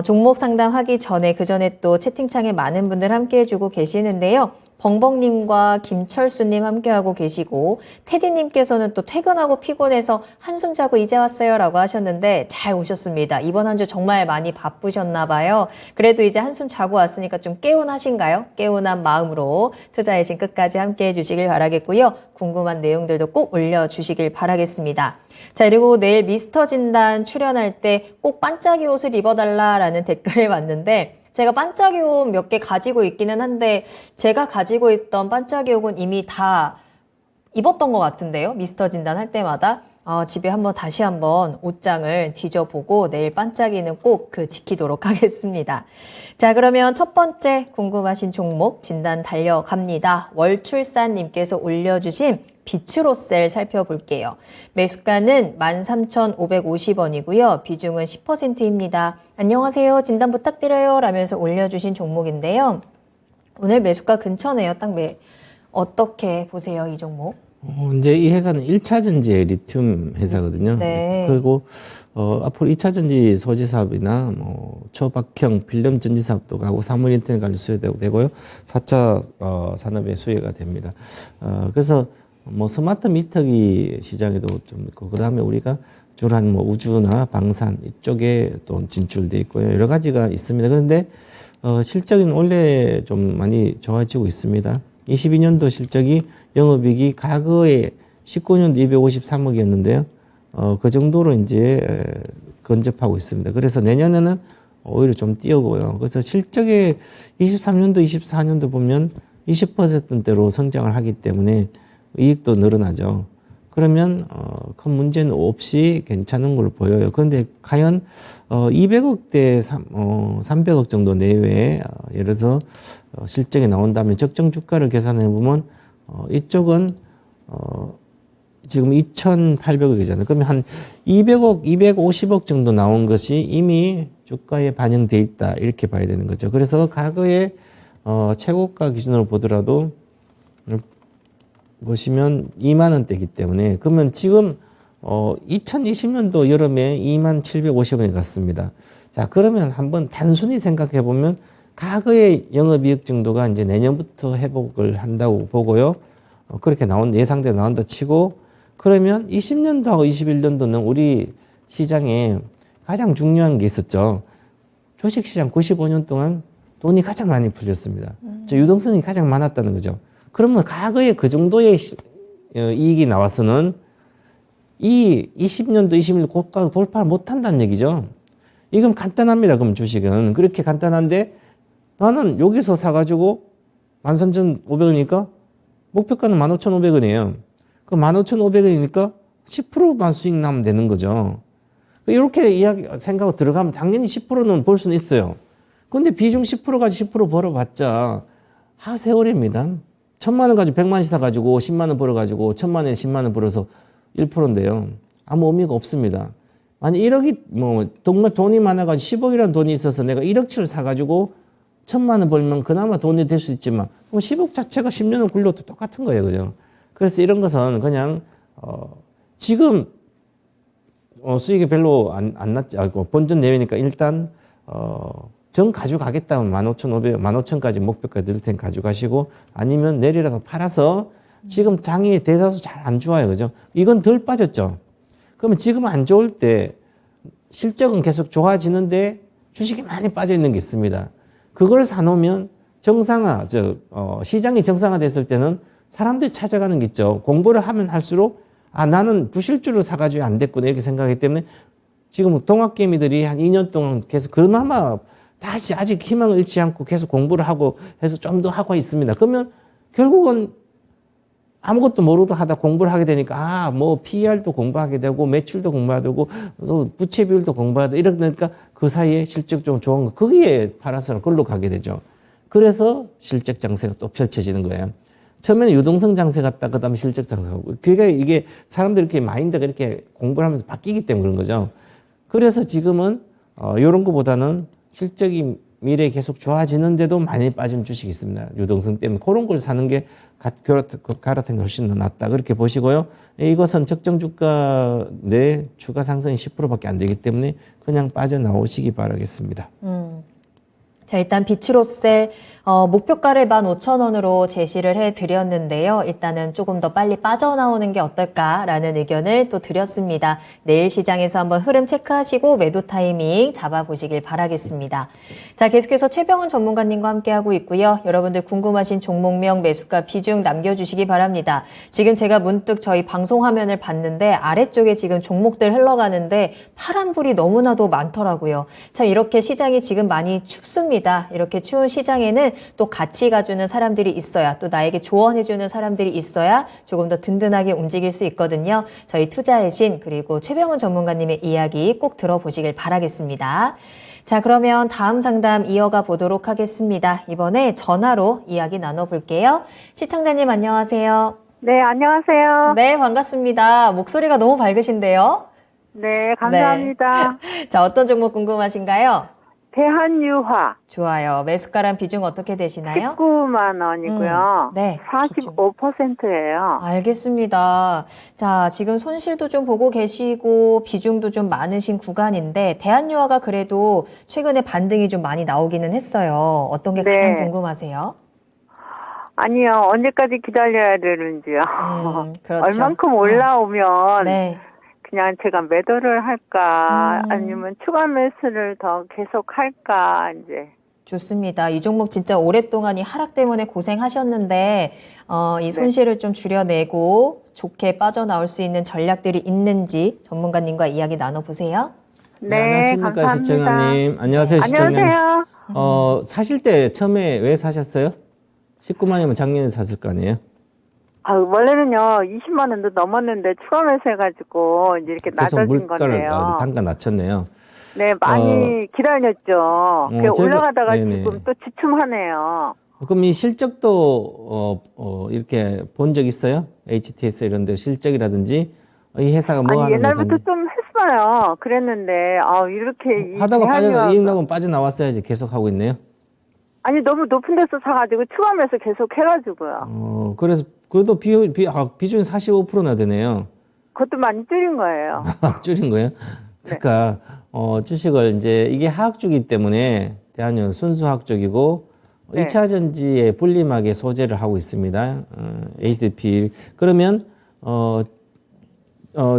종목 상담하기 전에 그 전에 또 채팅창에 많은 분들 함께 해주고 계시는데요. 벙벙님과 김철수님 함께하고 계시고 테디님께서는 또 퇴근하고 피곤해서 한숨 자고 이제 왔어요 라고 하셨는데 잘 오셨습니다. 이번 한 주 정말 많이 바쁘셨나 봐요. 그래도 이제 한숨 자고 왔으니까 좀 개운하신가요? 개운한 마음으로 투자의신 끝까지 함께해 주시길 바라겠고요. 궁금한 내용들도 꼭 올려주시길 바라겠습니다. 자, 그리고 내일 미스터 진단 출연할 때 꼭 반짝이 옷을 입어달라라는 댓글을 봤는데 제가 반짝이 옷 몇 개 가지고 있기는 한데 제가 가지고 있던 반짝이 옷은 이미 다 입었던 것 같은데요. 미스터 진단 할 때마다 집에 다시 한번 옷장을 뒤져보고 내일 반짝이는 꼭 지키도록 하겠습니다. 자, 그러면 첫 번째 궁금하신 종목 진단 달려갑니다. 월출산님께서 올려주신 비츠로셀 살펴볼게요. 매수가는 13,550원이고요. 비중은 10%입니다. 안녕하세요. 진단 부탁드려요. 라면서 올려주신 종목인데요. 오늘 매수가 근처네요. 어떻게 보세요, 이 종목? 이제 이 회사는 1차 전지의 리튬 회사거든요. 네. 그리고 앞으로 2차 전지 소재 사업이나 초박형 필름 전지 사업도 가고 사물 인터넷 관련 수혜도 되고요. 4차 산업의 수혜가 됩니다. 그래서 스마트 미터기 시장에도 좀 있고, 그 다음에 우리가 주한 우주나 방산 이쪽에 또 진출돼 있고요. 여러 가지가 있습니다. 그런데 실적은 원래 좀 많이 좋아지고 있습니다. 22년도 실적이 영업이익이 과거에 19년도 253억이었는데요. 그 정도로 이제 근접하고 있습니다. 그래서 내년에는 오히려 좀 뛰어고요. 그래서 실적에 23년도, 24년도 보면 20%대로 성장을 하기 때문에 이익도 늘어나죠. 그러면 큰 문제는 없이 괜찮은 걸로 보여요. 그런데 과연 200억대 300억 정도 내외에 예를 들어서 실적이 나온다면 적정 주가를 계산해 보면 이쪽은 지금 2,800억이잖아요. 그러면 한 200억, 250억 정도 나온 것이 이미 주가에 반영돼 있다 이렇게 봐야 되는 거죠. 그래서 과거에 최고가 기준으로 보더라도 보시면 2만 원대이기 때문에 그러면 지금 2020년도 여름에 2만 750원에 갔습니다. 자, 그러면 한번 단순히 생각해 보면 과거의 영업이익 정도가 이제 내년부터 회복을 한다고 보고요. 그렇게 예상대로 나온다 치고 그러면 20년도하고 21년도는 우리 시장에 가장 중요한 게 있었죠. 주식시장 95년 동안 돈이 가장 많이 풀렸습니다. 유동성이 가장 많았다는 거죠. 그러면 과거에 그 정도의 이익이 나와서는 이 20년도, 21년도 고가 돌파를 못 한다는 얘기죠. 이건 간단합니다. 그럼 주식은. 그렇게 간단한데 나는 여기서 사가지고 13,500원이니까 목표가는 15,500원이에요. 그 15,500원이니까 10%만 수익 나면 되는 거죠. 이렇게 생각하고 들어가면 당연히 10%는 벌 수는 있어요. 근데 비중 10% 가지고 10% 벌어봤자 하세월입니다. 1,000만 원 가지고 100만 원씩 사가지고 10만 원 벌어가지고 1,000만 원에 10만 원 벌어서 1%인데요. 아무 의미가 없습니다. 만약 1억이 정말 돈이 많아가지고 10억이라는 돈이 있어서 내가 1억치를 사가지고 1,000만 원 벌면 그나마 돈이 될 수 있지만 그럼 10억 자체가 10년을 굴려도 똑같은 거예요. 그죠? 그래서 이런 것은 그냥 지금 수익이 별로 안 났지. 본전 내외니까 일단 정 가져가겠다면 15,500, 15,000까지 목표까지 들 테니 가져가시고 아니면 내리라도 팔아서 지금 장이 대다수 잘 안 좋아요. 그죠? 이건 덜 빠졌죠. 그러면 지금 안 좋을 때 실적은 계속 좋아지는데 주식이 많이 빠져 있는 게 있습니다. 그걸 사놓으면 시장이 정상화됐을 때는 사람들이 찾아가는 게 있죠. 공부를 하면 할수록 나는 부실주를 사가지고 안 됐구나 이렇게 생각하기 때문에 지금 동학개미들이 한 2년 동안 계속 그나마 다시 아직 희망을 잃지 않고 계속 공부를 하고 해서 좀 더 하고 있습니다. 그러면 결국은 아무것도 모르다 하다 공부를 하게 되니까 PER도 공부하게 되고 매출도 공부하게 되고 또 부채 비율도 공부하게 되고 이러니까 그 사이에 실적 좀 좋은 거 거기에 팔아서 그걸로 가게 되죠. 그래서 실적 장세가 또 펼쳐지는 거예요. 처음에는 유동성 장세 갔다 그다음에 실적 장세하고 그게 이게 사람들 이렇게 마인드가 이렇게 공부를 하면서 바뀌기 때문에 그런 거죠. 그래서 지금은 이런 거보다는 실적이 미래에 계속 좋아지는데도 많이 빠진 주식이 있습니다. 유동성 때문에 그런 걸 사는 게 갈아탄 게 훨씬 더 낫다. 그렇게 보시고요. 이것은 적정 주가 내 추가 상승이 10%밖에 안 되기 때문에 그냥 빠져나오시기 바라겠습니다. 자, 일단 비츠로셀 목표가를 15,000원으로 제시를 해드렸는데요. 일단은 조금 더 빨리 빠져나오는 게 어떨까라는 의견을 또 드렸습니다. 내일 시장에서 한번 흐름 체크하시고 매도 타이밍 잡아보시길 바라겠습니다. 자, 계속해서 최병훈 전문가님과 함께하고 있고요. 여러분들 궁금하신 종목명, 매수가, 비중 남겨주시기 바랍니다. 지금 제가 문득 저희 방송 화면을 봤는데 아래쪽에 지금 종목들 흘러가는데 파란불이 너무나도 많더라고요. 참 이렇게 시장이 지금 많이 춥습니다. 이렇게 추운 시장에는 또 같이 가주는 사람들이 있어야 또 나에게 조언해주는 사람들이 있어야 조금 더 든든하게 움직일 수 있거든요. 저희 투자의 신 그리고 최병훈 전문가님의 이야기 꼭 들어보시길 바라겠습니다. 자, 그러면 다음 상담 이어가 보도록 하겠습니다. 이번에 전화로 이야기 나눠볼게요. 시청자님 안녕하세요. 네, 안녕하세요. 네, 반갑습니다. 목소리가 너무 밝으신데요. 네, 감사합니다. 네. 자, 어떤 종목 궁금하신가요? 대한유화 좋아요. 매수가랑 비중 어떻게 되시나요? 19만 원이고요. 네. 45%예요. 알겠습니다. 자, 지금 손실도 좀 보고 계시고 비중도 좀 많으신 구간인데 대한유화가 그래도 최근에 반등이 좀 많이 나오기는 했어요. 어떤 게 가장 네. 궁금하세요? 아니요, 언제까지 기다려야 되는지요. 그렇죠. 얼만큼 올라오면 네. 그냥 제가 매도를 할까 음. 아니면 추가 매수를 더 계속 할까 이제. 좋습니다. 이 종목 진짜 오랫동안 이 하락 때문에 고생하셨는데 이 손실을 좀 줄여내고 좋게 빠져나올 수 있는 전략들이 있는지 전문가님과 이야기 나눠보세요. 네, 안녕하십니까 감사합니다. 시청자님. 안녕하세요 시청자님. 안녕하세요. 사실 때 처음에 왜 사셨어요? 19만이면 작년에 샀을 거 아니에요? 아, 원래는요, 20만 원도 넘었는데 추가 매수해가지고 이제 이렇게 계속 낮아진 물가를 건데요. 단가 낮췄네요. 네, 많이 기다렸죠. 그게 제가- 올라가다가 네네. 지금 또 주춤하네요. 그럼 이 실적도 이렇게 본 적 있어요? HTS 이런 데 실적이라든지 이 회사가 뭐 아니, 하는 옛날부터 회사인지 좀 했어요. 그랬는데, 이렇게 이 하다가 대한유하가- 이익 나면 빠져나왔어야지 계속 하고 있네요. 아니, 너무 높은 데서 사가지고 추가 매수 계속 해가지고요. 그래서 그래도 비중이 45%나 되네요. 그것도 많이 줄인 거예요. 줄인 거예요? 그러니까 주식을 이제 이게 하학주기 때문에 대한유는 순수 하학적이고 네. 2차 전지에 분림하게 소재를 하고 있습니다. HDP 그러면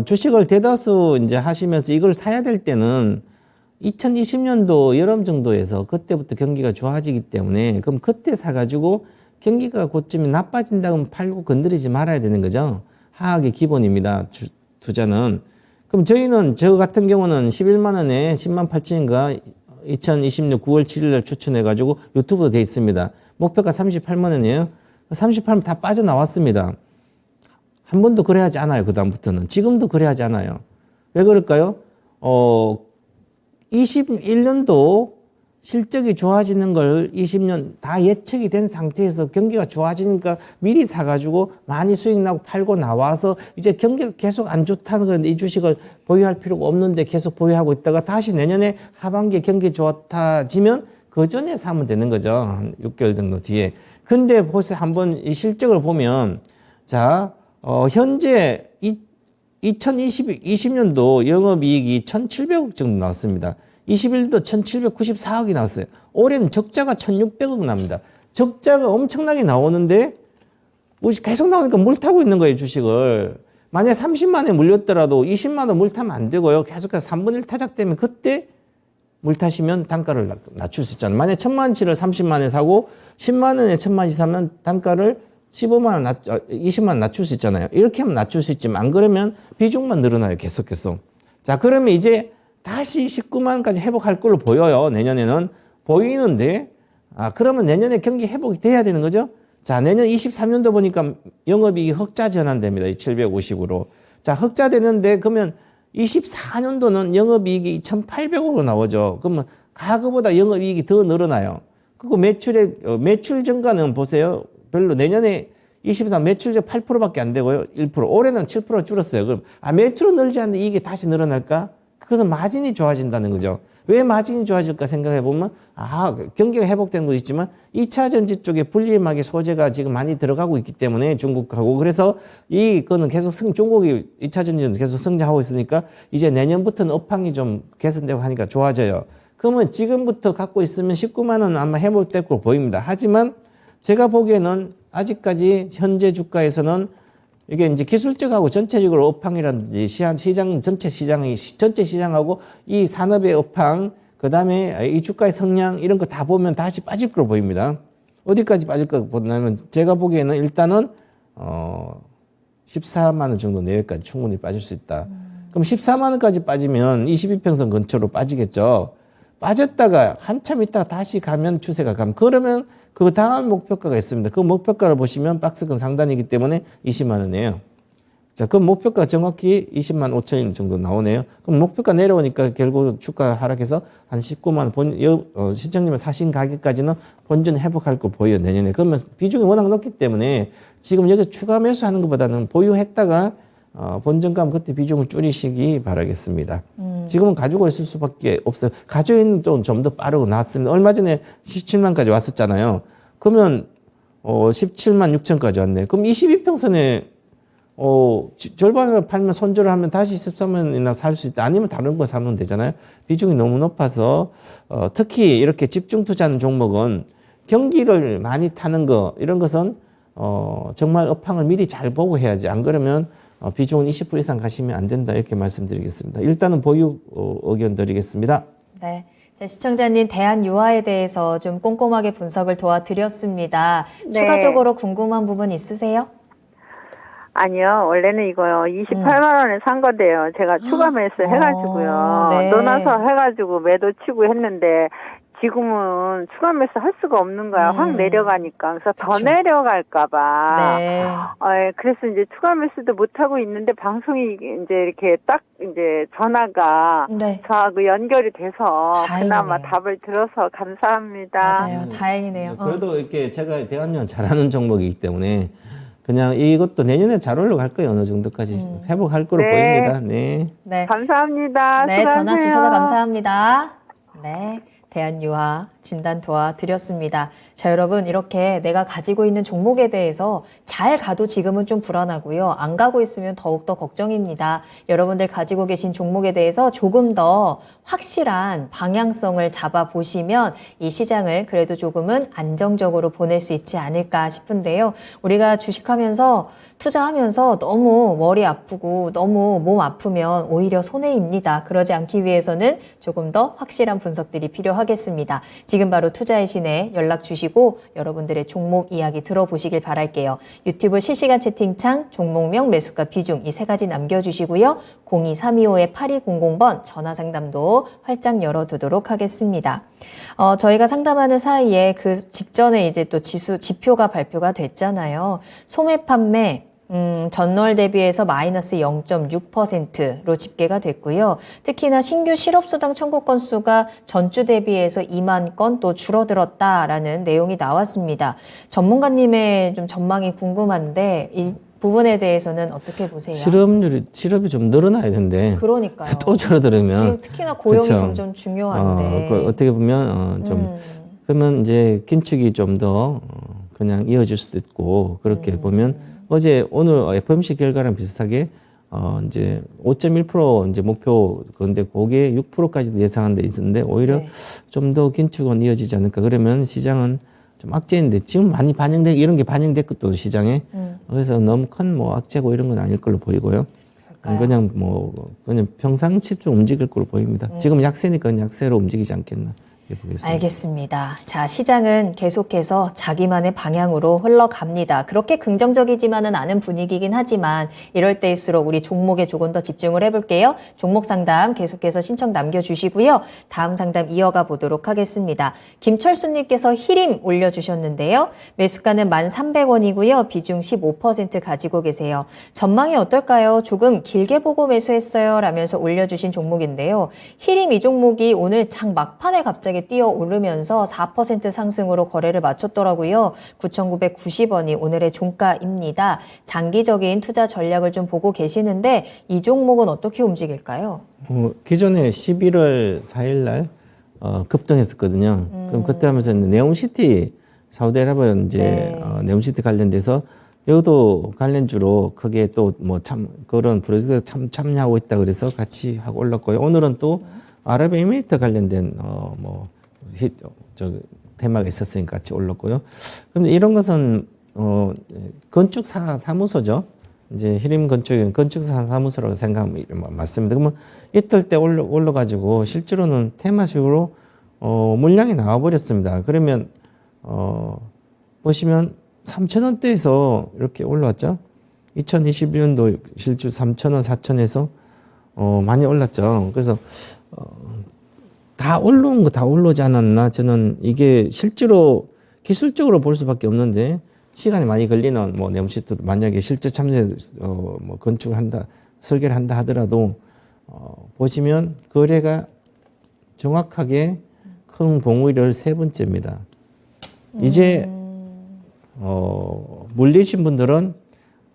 주식을 대다수 이제 하시면서 이걸 사야 될 때는 2020년도 여름 정도에서 그때부터 경기가 좋아지기 때문에 그럼 그때 사가지고 경기가 곧쯤에 나빠진다면 팔고 건드리지 말아야 되는 거죠. 하악의 기본입니다. 투자는. 그럼 저희는 저 같은 경우는 11만 원에 10만 8천인가 2020년 9월 7일 날 추천해가지고 유튜브도 돼 있습니다. 목표가 38만 원이에요. 38만 다 빠져나왔습니다. 한 번도 그래 하지 않아요. 그 다음부터는. 지금도 그래 하지 않아요. 왜 그럴까요? 21년도 실적이 좋아지는 걸 20년 다 예측이 된 상태에서 경기가 좋아지니까 미리 사가지고 많이 수익 나고 팔고 나와서 이제 경기가 계속 안 좋다는 건데 이 주식을 보유할 필요가 없는데 계속 보유하고 있다가 다시 내년에 하반기에 경기 좋다지면 그 전에 사면 되는 거죠. 한 6개월 정도 뒤에. 근데 보세요. 한번 이 실적을 보면 자, 현재 2020년도 영업이익이 1,700억 정도 나왔습니다. 21년도 1,794억이 나왔어요. 올해는 적자가 1,600억 납니다. 적자가 엄청나게 나오는데 계속 나오니까 물 타고 있는 거예요, 주식을. 만약에 30만에 물렸더라도 20만 원 물 타면 안 되고요. 계속해서 3분의 1 타작되면 그때 물 타시면 단가를 낮출 수 있잖아요. 만약에 1,000만 원치를 30만 원에 사고 10만 원에 1,000만 원치 사면 단가를 15만 원 20만 원 낮출 수 있잖아요. 이렇게 하면 낮출 수 있지만 안 그러면 비중만 늘어나요. 계속해서. 자, 그러면 이제 다시 19만 원까지 회복할 걸로 보여요. 내년에는. 보이는데 그러면 내년에 경기 회복이 돼야 되는 거죠. 자, 내년 23년도 보니까 영업이익이 흑자 전환됩니다. 750으로. 자, 흑자 되는데 그러면 24년도는 영업이익이 2,800억으로 나오죠. 그러면 과거보다 영업이익이 더 늘어나요. 그리고 매출 증가는 보세요. 별로 내년에 23 매출적 8%밖에 안 되고요. 1%. 올해는 7% 줄었어요. 그럼 매출은 늘지 않는데 이게 다시 늘어날까? 그것은 마진이 좋아진다는 거죠. 왜 마진이 좋아질까 생각해 보면 경기가 회복된 거 있지만 2차 전지 쪽에 분리막의 소재가 지금 많이 들어가고 있기 때문에 중국하고 그래서 이거는 계속 중국이 2차 전지는 계속 성장하고 있으니까 이제 내년부터는 업황이 좀 개선되고 하니까 좋아져요. 그러면 지금부터 갖고 있으면 19만 원 아마 회복될 걸로 보입니다. 하지만 제가 보기에는 아직까지 현재 주가에서는 이게 이제 기술적하고 전체적으로 업황이라든지 시장 전체 시장하고 이 산업의 업황 그다음에 이 주가의 성향 이런 거 다 보면 다시 빠질 걸로 보입니다. 어디까지 빠질까 보냐면 제가 보기에는 일단은 14만 원 정도 내외까지 충분히 빠질 수 있다. 그럼 14만 원까지 빠지면 22평선 근처로 빠지겠죠. 빠졌다가 한참 있다가 다시 가면 추세가 가면 그러면 그 다음 목표가가 있습니다. 그 목표가를 보시면 박스권 상단이기 때문에 20만 원이에요. 자, 그 목표가 정확히 20만 5천 정도 나오네요. 그럼 목표가 내려오니까 결국 주가 하락해서 한 19만 원, 시청님은 사신 가격까지는 본전 회복할 거 보여요, 내년에. 그러면 비중이 워낙 높기 때문에 지금 여기 추가 매수하는 것보다는 보유했다가 본전감 그때 비중을 줄이시기 바라겠습니다. 지금은 가지고 있을 수밖에 없어요. 가지고 있는 돈은 좀 더 빠르고 낫습니다. 얼마 전에 17만까지 왔었잖아요. 그러면 17만 6천까지 왔네. 그럼 22평선에 절반을 팔면 손절을 하면 다시 13만이나 살 수 있다. 아니면 다른 거 사면 되잖아요. 비중이 너무 높아서 특히 이렇게 집중 투자하는 종목은 경기를 많이 타는 거 이런 것은 정말 업황을 미리 잘 보고 해야지. 안 그러면 비중은 20% 이상 가시면 안 된다 이렇게 말씀드리겠습니다. 일단은 보유 의견 드리겠습니다. 네. 자, 시청자님 대한유화에 대해서 좀 꼼꼼하게 분석을 도와드렸습니다. 네. 추가적으로 궁금한 부분 있으세요? 아니요, 원래는 이거요. 28만 원에 산 건데요. 제가 추가 매수 해가지고요. 네. 넣어놔서 해가지고 매도 치고 했는데, 지금은 추가 매수 할 수가 없는 거야. 확 내려가니까. 그래서 더 그쵸. 내려갈까봐. 네. 그래서 이제 추가 매수도 못 하고 있는데 방송이 이제 이렇게 딱 이제 전화가 네. 저하고 연결이 돼서 다행이네요. 그나마 답을 들어서 감사합니다. 맞아요. 다행이네요. 그래도 이렇게 제가 대한민국 잘하는 종목이기 때문에 그냥 이것도 내년에 잘 올라갈 거예요. 어느 정도까지 회복할 거로 네. 보입니다. 네. 네. 감사합니다. 네, 전화 수고하세요. 주셔서 감사합니다. 네. 대한유화 진단 도와드렸습니다. 자, 여러분, 이렇게 내가 가지고 있는 종목에 대해서 잘 가도 지금은 좀 불안하고요. 안 가고 있으면 더욱더 걱정입니다. 여러분들 가지고 계신 종목에 대해서 조금 더 확실한 방향성을 잡아보시면 이 시장을 그래도 조금은 안정적으로 보낼 수 있지 않을까 싶은데요. 우리가 주식하면서 투자하면서 너무 머리 아프고 너무 몸 아프면 오히려 손해입니다. 그러지 않기 위해서는 조금 더 확실한 분석들이 필요하겠습니다. 지금 바로 투자의 신에 연락 주시고 여러분들의 종목 이야기 들어보시길 바랄게요. 유튜브 실시간 채팅창 종목명 매수가 비중 이 세 가지 남겨주시고요. 02-325-8200번 전화 상담도 활짝 열어두도록 하겠습니다. 저희가 상담하는 사이에 그 직전에 이제 또 지표가 발표가 됐잖아요. 소매 판매 전월 대비해서 마이너스 0.6%로 집계가 됐고요. 특히나 신규 실업수당 청구 건수가 전주 대비해서 2만 건 또 줄어들었다라는 내용이 나왔습니다. 전문가님의 좀 전망이 궁금한데 이 부분에 대해서는 어떻게 보세요? 실업이 좀 늘어나야 되는데 그러니까요. 또 줄어들으면 지금 특히나 고용이 그쵸. 점점 중요한데. 어떻게 보면 좀 그러면 이제 긴축이 좀 더 그냥 이어질 수도 있고 그렇게 보면 오늘 FOMC 결과랑 비슷하게 이제 5.1% 이제 목표 건데 그게 6%까지도 예상한 데 있었는데 오히려 네. 좀 더 긴축은 이어지지 않을까. 그러면 시장은 좀 악재인데 지금 많이 반영돼 이런 게 반영됐거든 시장에. 그래서 너무 큰 뭐 악재고 이런 건 아닐 걸로 보이고요. 그럴까요? 그냥 평상시 좀 움직일 걸로 보입니다. 지금 약세니까 약세로 움직이지 않겠나. 보겠습니다. 알겠습니다. 자, 시장은 계속해서 자기만의 방향으로 흘러갑니다. 그렇게 긍정적이지만은 않은 분위기긴 하지만 이럴 때일수록 우리 종목에 조금 더 집중을 해볼게요. 종목 상담 계속해서 신청 남겨주시고요. 다음 상담 이어가 보도록 하겠습니다. 김철수님께서 히림 올려주셨는데요. 매수가는 1,300원이고요. 비중 15% 가지고 계세요. 전망이 어떨까요? 조금 길게 보고 매수했어요. 라면서 올려주신 종목인데요. 히림 이 종목이 오늘 장 막판에 갑자기 뛰어오르면서 4% 상승으로 거래를 마쳤더라고요. 9,990원이 오늘의 종가입니다. 장기적인 투자 전략을 좀 보고 계시는데 이 종목은 어떻게 움직일까요? 기존에 11월 4일 날 급등했었거든요. 그럼 그때 하면서 네옴시티 사우디아라비아 이제 네. 네옴시티 관련돼서 여기도 관련주로 크게 또 뭐 그런 프로젝트 참여하고 있다 그래서 같이 하고 올랐고요. 오늘은 또 아랍에미리트 관련된 테마가 있었으니까 같이 올랐고요. 그런데 이런 것은 건축사 사무소죠. 이제 히림 건축은 건축사 사무소라고 생각하면 맞습니다. 그러면 이틀 때 올라가지고 실제로는 테마식으로 물량이 나와 버렸습니다. 그러면 보시면 3,000원대에서 이렇게 올라왔죠. 2021년도 실주 3,000원, 4,000원에서 많이 올랐죠. 그래서 다 올라온 거 다 올라오지 않았나? 저는 이게 실제로 기술적으로 볼 수밖에 없는데 시간이 많이 걸리는 뭐 네옴시트도 만약에 실제 참여 뭐 건축을 한다, 설계를 한다 하더라도 보시면 거래가 정확하게 큰 봉우리를 세 번째입니다. 이제 물리신 분들은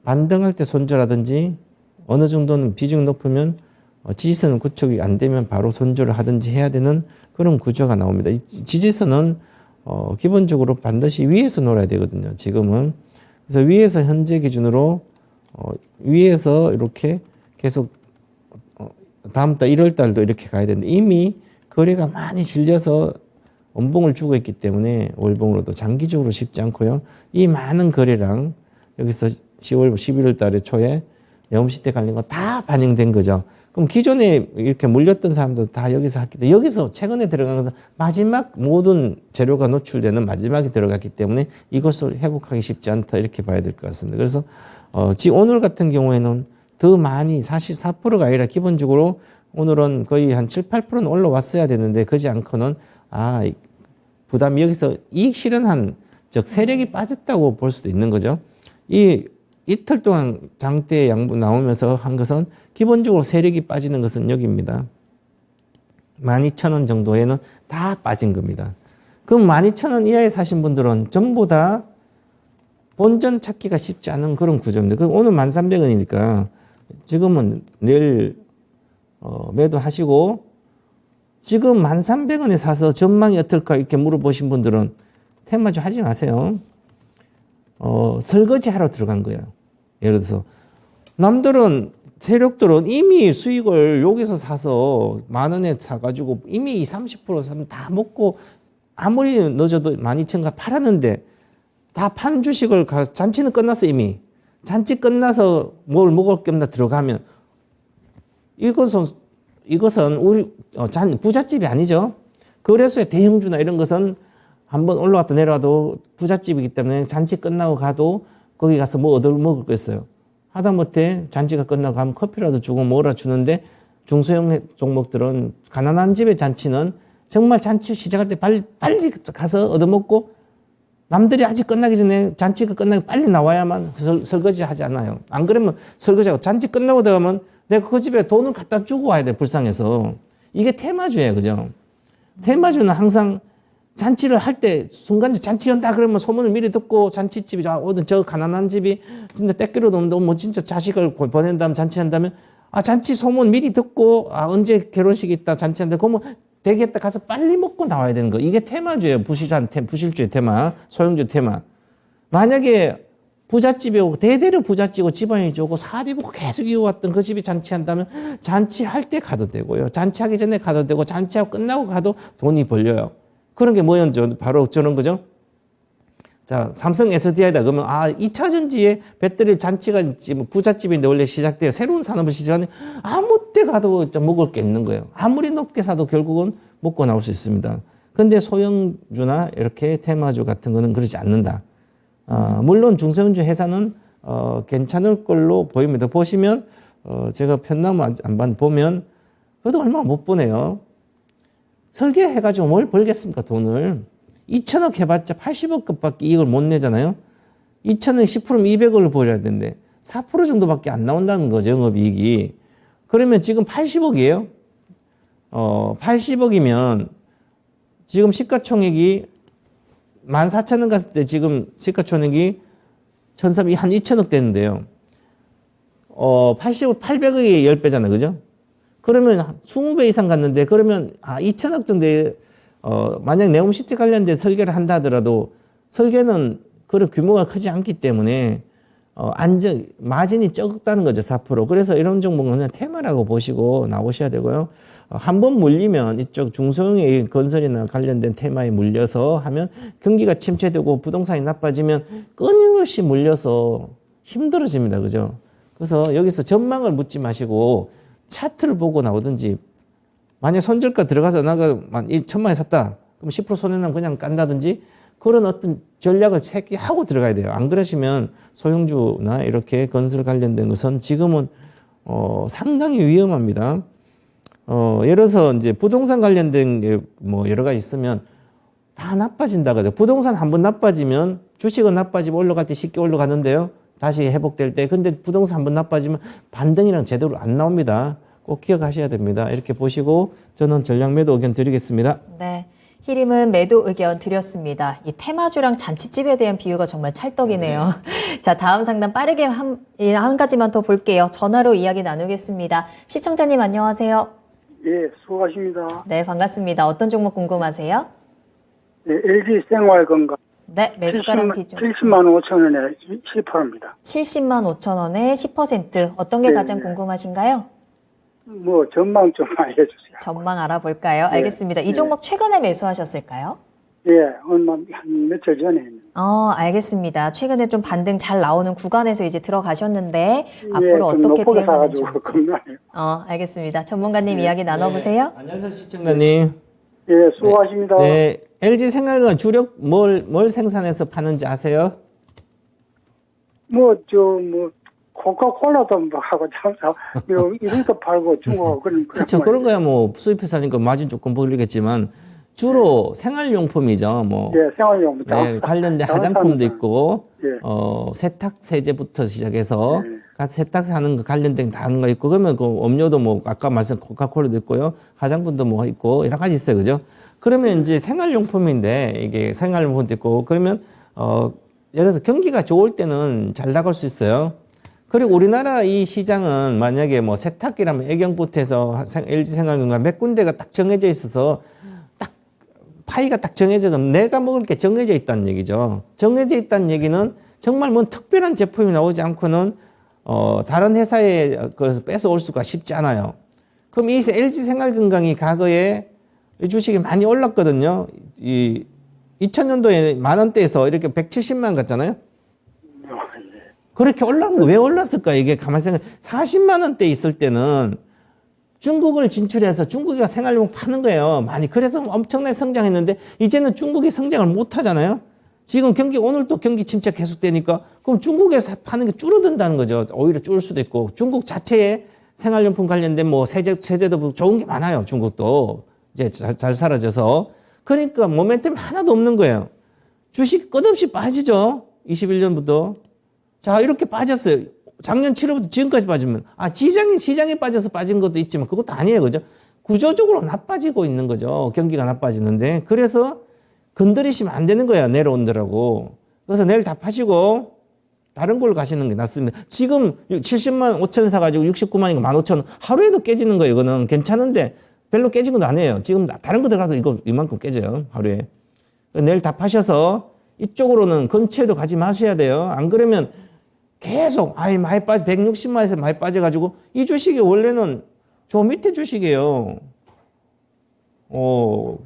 반등할 때 손절하든지 어느 정도는 비중이 높으면 지지선 구축이 안 되면 바로 손절을 하든지 해야 되는 그런 구조가 나옵니다. 이 지지선은 기본적으로 반드시 위에서 놀아야 되거든요. 지금은. 그래서 위에서 현재 기준으로 위에서 이렇게 계속 다음 달 1월 달도 이렇게 가야 되는데 이미 거래가 많이 질려서 원봉을 주고 있기 때문에 월봉으로도 장기적으로 쉽지 않고요. 이 많은 거래랑 여기서 10월, 11월 달에 초에 네옴시티 관련 거 다 반영된 거죠. 그럼 기존에 이렇게 물렸던 사람도 다 여기서 했기 때문에 여기서 최근에 들어간 것은 마지막 모든 재료가 노출되는 마지막에 들어갔기 때문에 이것을 회복하기 쉽지 않다 이렇게 봐야 될 것 같습니다. 그래서 지금 오늘 같은 경우에는 더 많이 사실 4%가 아니라 기본적으로 오늘은 거의 한 7, 8%는 올라왔어야 되는데 그지 않고는 부담이 여기서 이익 실현한 즉 세력이 빠졌다고 볼 수도 있는 거죠. 이 이틀 동안 장대 양분 나오면서 한 것은 기본적으로 세력이 빠지는 것은 여기입니다. 12,000원 정도에는 다 빠진 겁니다. 그럼 12,000원 이하에 사신 분들은 전부 다 본전 찾기가 쉽지 않은 그런 구조입니다. 그럼 오늘 1,300원이니까 지금은 내일 매도하시고 지금 1,300원에 사서 전망이 어떨까 이렇게 물어보신 분들은 테마주 하지 마세요. 설거지 하러 들어간 거예요. 예를 들어서 남들은 세력들은 이미 수익을 여기서 사서 10,000원에 사가지고 이미 30% 사면 다 먹고 아무리 늦어도 12,000원 팔았는데 다 판 주식을 가서 잔치는 끝났어 이미. 잔치 끝나서 뭘 먹을 게 없나 들어가면 이것은 우리 부잣집이 아니죠. 거래소의 대형주나 이런 것은 한번 올라왔다 내려와도 부잣집이기 때문에 잔치 끝나고 가도 거기 가서 뭐 얻어 먹을 거 있어요. 하다못해 잔치가 끝나고 가면 커피라도 주고 뭐라 주는데 중소형 종목들은 가난한 집의 잔치는 정말 잔치 시작할 때 빨리 가서 얻어먹고 남들이 아직 끝나기 전에 잔치가 끝나기 빨리 나와야만 설거지 하지 않아요. 안 그러면 설거지하고 잔치 끝나고 들어가면 내가 그 집에 돈을 갖다 주고 와야 돼, 불쌍해서. 이게 테마주예요, 그죠? 테마주는 항상 잔치를 할 때 순간 잔치 연다 그러면 소문을 미리 듣고 잔치집이 저 가난한 집이 진짜 떼끼로 돈도 뭐 진짜 자식을 보낸 다음 잔치한다면 잔치 소문 미리 듣고 언제 결혼식 있다 잔치한다 그러면 되겠다 가서 빨리 먹고 나와야 되는 거. 이게 테마주예요. 부실주의 테마, 소형주 테마. 만약에 부잣집이 오고 대대로 부잣집이고 집안이 좋고 사대보고 계속 이어왔던 그 집이 잔치한다면 잔치할 때 가도 되고요. 잔치하기 전에 가도 되고 잔치하고 끝나고 가도 돈이 벌려요. 그런 게 뭐였죠? 바로 저런 거죠. 자, 삼성 SDI다. 그러면 2차 전지에 배터리 잔치가 뭐 부잣집인데 원래 시작돼요. 새로운 산업을 시작하는 아무 때 가도 먹을 게 있는 거예요. 아무리 높게 사도 결국은 먹고 나올 수 있습니다. 근데 소형주나 이렇게 테마주 같은 거는 그러지 않는다. 물론 중소형주 회사는 괜찮을 걸로 보입니다. 보시면 제가 편나무 안반 보면 그래도 얼마 못 보네요. 설계해가지고 뭘 벌겠습니까, 돈을. 2천억 해봤자 80억급밖에 이익을 못 내잖아요. 2천억 10%면 200억을 벌여야 되는데 4% 정도밖에 안 나온다는 거죠, 영업이익이. 그러면 지금 80억이에요. 80억이면 지금 시가총액이 14,000원 갔을 때 지금 시가총액이 한 2천억 되는데요. 80억, 800억이 10배잖아요. 그죠? 그러면 20배 이상 갔는데 그러면 2천억 정도의 만약 네옴시티 관련된 설계를 한다 하더라도 설계는 그런 규모가 크지 않기 때문에 마진이 적다는 거죠. 4%. 그래서 이런 종목은 그냥 테마라고 보시고 나오셔야 되고요. 한번 물리면 이쪽 중소형의 건설이나 관련된 테마에 물려서 하면 경기가 침체되고 부동산이 나빠지면 끊임없이 물려서 힘들어집니다. 그죠? 그래서 여기서 전망을 묻지 마시고 차트를 보고 나오든지 만약 손절가 들어가서 나가 1,000만에 샀다. 그럼 10% 손해나면 그냥 깐다든지 그런 어떤 전략을 하고 들어가야 돼요. 안 그러시면 소형주나 이렇게 건설 관련된 것은 지금은 상당히 위험합니다. 예를 들어서 이제 부동산 관련된 게 뭐 여러 가지 있으면 다 나빠진다 그래요. 부동산 한번 나빠지면 주식은 나빠지면 올라갈 때 쉽게 올라가는데요. 다시 회복될 때. 근데 부동산 한번 나빠지면 반등이랑 제대로 안 나옵니다. 꼭 기억하셔야 됩니다. 이렇게 보시고 저는 전략 매도 의견 드리겠습니다. 네. 히림은 매도 의견 드렸습니다. 이 테마주랑 잔치집에 대한 비유가 정말 찰떡이네요. 자, 다음 상담 빠르게 한 가지만 더 볼게요. 전화로 이야기 나누겠습니다. 시청자님 안녕하세요. 예, 수고하십니다. 네, 반갑습니다. 어떤 종목 궁금하세요? 네, LG 생활건강. 네, 매수가랑 비중. 70만 5천 원에 10%입니다. 70만 5천 원에 10%. 어떤 게 네, 가장 네. 궁금하신가요? 뭐 전망 좀 알려주세요. 전망 알아볼까요? 네, 알겠습니다. 이 네. 종목 최근에 매수하셨을까요? 예, 얼마 한 며칠 전에 했는데. 알겠습니다. 최근에 좀 반등 잘 나오는 구간에서 이제 들어가셨는데 예, 앞으로 좀 어떻게 높게 대응하면 사가지고 좋을지. 겁나네요. 알겠습니다. 전문가님 네. 이야기 나눠보세요. 안녕하세요, 시청자님. 예, 수고하십니다. 네, LG 생활건 주력 뭘 생산해서 파는지 아세요? 코카콜라도 뭐 하고 참사, 이런 거 팔고 중국하고 그런 그렇죠. 그런 거야 뭐 수입해서 하니까 마진 조금 벌리겠지만 주로 생활용품이죠. 뭐 예, 생활용품. 네, 관련된 화장품도 있고, 예. 세탁 세제부터 시작해서 예. 세탁하는 거 관련된 다른 거 있고, 그러면 그 음료도 뭐 아까 말씀 코카콜라도 있고요, 화장품도 뭐 있고 여러 가지 있어요, 그죠? 그러면 이제 생활용품인데 이게 생활용품도 있고, 그러면 예를 들어서 경기가 좋을 때는 잘 나갈 수 있어요. 그리고 우리나라 이 시장은 만약에 뭐 세탁기라면 애경부터 LG 생활건강 몇 군데가 딱 정해져 있어서 파이가 딱 정해져, 내가 먹을 게 정해져 있다는 얘기죠. 정해져 있다는 얘기는 정말 뭔 특별한 제품이 나오지 않고는, 다른 회사에 그래서 뺏어올 수가 쉽지 않아요. 그럼 이 LG 생활건강이 과거에 이 주식이 많이 올랐거든요. 2000년도에 10,000원대에서 이렇게 170만 원 갔잖아요. 그렇게 올랐는 거 왜 올랐을까? 이게 가만히 생각해. 40만 원대 있을 때는 중국을 진출해서 중국이가 생활용 파는 거예요. 많이. 그래서 엄청나게 성장했는데 이제는 중국이 성장을 못 하잖아요. 지금 오늘 또 경기 침체 계속되니까 그럼 중국에서 파는 게 줄어든다는 거죠. 오히려 줄을 수도 있고. 중국 자체에 생활용품 관련된 뭐 세제도 좋은 게 많아요. 중국도. 이제 잘 사라져서. 그러니까 모멘텀이 하나도 없는 거예요. 주식 끝없이 빠지죠. 21년부터. 자, 이렇게 빠졌어요. 작년 7월부터 지금까지 빠지면, 시장이 빠져서 빠진 것도 있지만 그것도 아니에요. 그죠? 구조적으로 나빠지고 있는 거죠. 경기가 나빠지는데. 그래서 건드리시면 안 되는 거야. 내려온다라고. 그래서 내일 다 파시고 다른 걸로 가시는 게 낫습니다. 지금 70만 5천 사가지고 69만인가 15,000원 하루에도 깨지는 거예요. 이거는 괜찮은데 별로 깨진 것도 아니에요. 지금 다른 거 들어가서 이거 이만큼 깨져요. 하루에. 내일 다 파셔서 이쪽으로는 근처에도 가지 마셔야 돼요. 안 그러면 계속 많이 빠져 160만에서 많이 빠져가지고 이 주식이 원래는 저 밑에 주식이에요.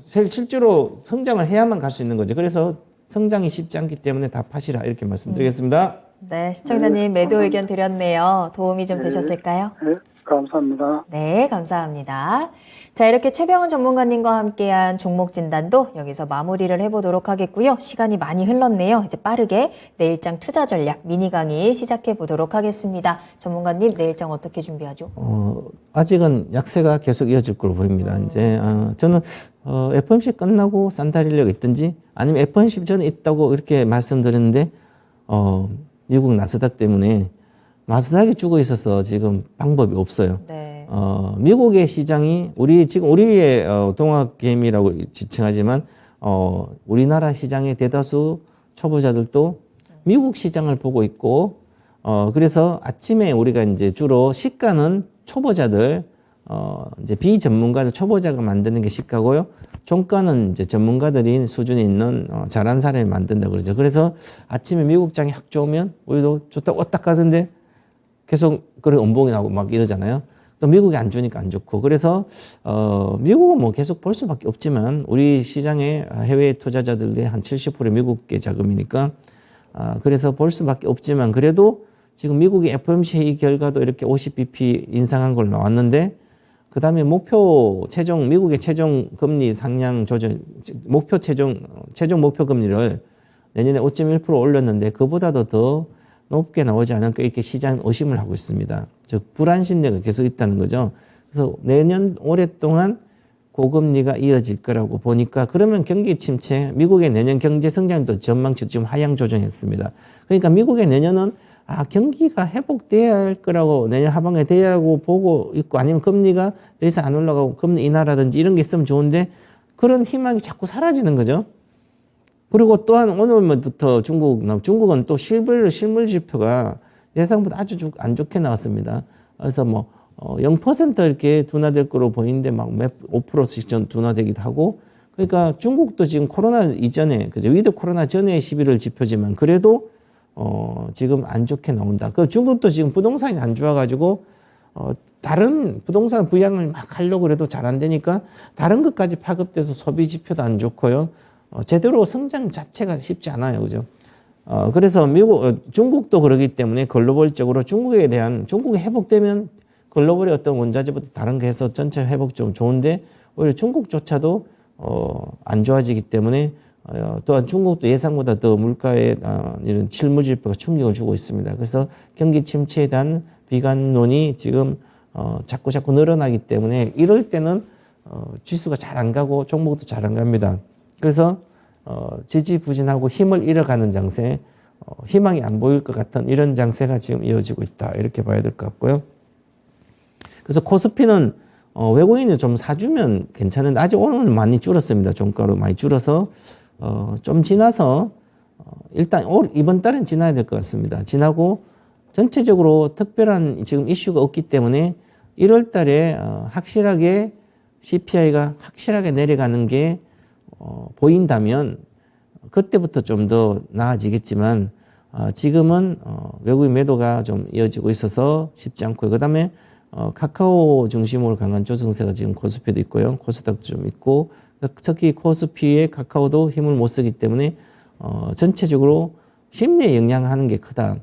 실제로 성장을 해야만 갈 수 있는 거죠. 그래서 성장이 쉽지 않기 때문에 다 파시라 이렇게 말씀드리겠습니다. 네, 시청자님 매도 의견 드렸네요. 도움이 좀 되셨을까요? 네, 감사합니다. 네, 감사합니다. 자, 이렇게 최병훈 전문가님과 함께한 종목 진단도 여기서 마무리를 해보도록 하겠고요. 시간이 많이 흘렀네요. 이제 빠르게 내일장 투자 전략 미니 강의 시작해 보도록 하겠습니다. 전문가님, 내일장 어떻게 준비하죠? 아직은 약세가 계속 이어질 걸로 보입니다. 이제 저는 FOMC 끝나고 산다리려고 있든지 아니면 FOMC 전에 있다고 이렇게 말씀드렸는데 미국 나스닥 때문에 나스닥이 죽어 있어서 지금 방법이 없어요. 네. 미국의 시장이 우리의 동학개미라고 지칭하지만 우리나라 시장의 대다수 초보자들도 미국 시장을 보고 있고 그래서 아침에 우리가 이제 주로 시가는 초보자들 이제 비전문가들 초보자가 만드는 게 시가고요. 종가는 이제 전문가들인 수준이 있는 잘한 사람이 만든다 그러죠. 그래서 아침에 미국장이 확 좋으면 우리도 좋다고 왔다 가는데 계속 그런 음봉이 나오고 막 이러잖아요. 또 미국이 안 주니까 안 좋고. 그래서 미국은 뭐 계속 볼 수밖에 없지만 우리 시장의 해외 투자자들의 한 70% 미국계 자금이니까 그래서 볼 수밖에 없지만 그래도 지금 미국의 FOMC 회의 결과도 이렇게 50bp 인상한 걸로 나왔는데 그다음에 미국의 최종 금리 상향 조정 최종 목표 금리를 내년에 5.1% 올렸는데 그보다도 더 높게 나오지 않을까 이렇게 시장 의심을 하고 있습니다. 즉 불안 심리가 계속 있다는 거죠. 그래서 내년 오랫동안 고금리가 이어질 거라고 보니까 그러면 경기 침체, 미국의 내년 경제 성장도 전망치 좀 하향 조정했습니다. 그러니까 미국의 내년은 경기가 회복돼야 할 거라고 내년 하반기에 돼야라고 보고 있고 아니면 금리가 더 이상 안 올라가고 금리 인하라든지 이런 게 있으면 좋은데 그런 희망이 자꾸 사라지는 거죠. 그리고 또한 오늘부터 중국은 또 실물 지표가 예상보다 아주 안 좋게 나왔습니다. 그래서 0% 이렇게 둔화될 거로 보이는데 막 5%씩 둔화되기도 하고 그러니까 중국도 지금 코로나 이전에 위드 코로나 전에 11월 지표지만 그래도 지금 안 좋게 나온다. 그 중국도 지금 부동산이 안 좋아가지고 다른 부동산 부양을 막 하려고 해도 잘 안 되니까 다른 것까지 파급돼서 소비 지표도 안 좋고요. 제대로 성장 자체가 쉽지 않아요. 그죠? 그래서 중국도 그러기 때문에 글로벌적으로 중국이 회복되면 글로벌의 어떤 원자재부터 다른 거 해서 전체 회복 좀 좋은데 오히려 중국조차도 안 좋아지기 때문에 또한 중국도 예상보다 더 물가에 이런 실물지표가 충격을 주고 있습니다. 그래서 경기 침체에 대한 비관론이 지금 자꾸 늘어나기 때문에 이럴 때는 지수가 잘 안 가고 종목도 잘 안 갑니다. 그래서 지지부진하고 힘을 잃어가는 장세, 희망이 안 보일 것 같은 이런 장세가 지금 이어지고 있다. 이렇게 봐야 될 것 같고요. 그래서 코스피는 외국인이 좀 사주면 괜찮은데 아직 오늘은 많이 줄었습니다. 종가로 많이 줄어서 좀 지나서 일단 이번 달은 지나야 될 것 같습니다. 지나고 전체적으로 특별한 지금 이슈가 없기 때문에 1월 달에 확실하게 CPI가 확실하게 내려가는 게 보인다면 그때부터 좀 더 나아지겠지만 지금은 외국인 매도가 좀 이어지고 있어서 쉽지 않고요. 그다음에 카카오 중심으로 강한 조정세가 지금 코스피도 있고요. 코스닥도 좀 있고 특히 코스피에 카카오도 힘을 못 쓰기 때문에 전체적으로 심리에 영향하는 게 크다.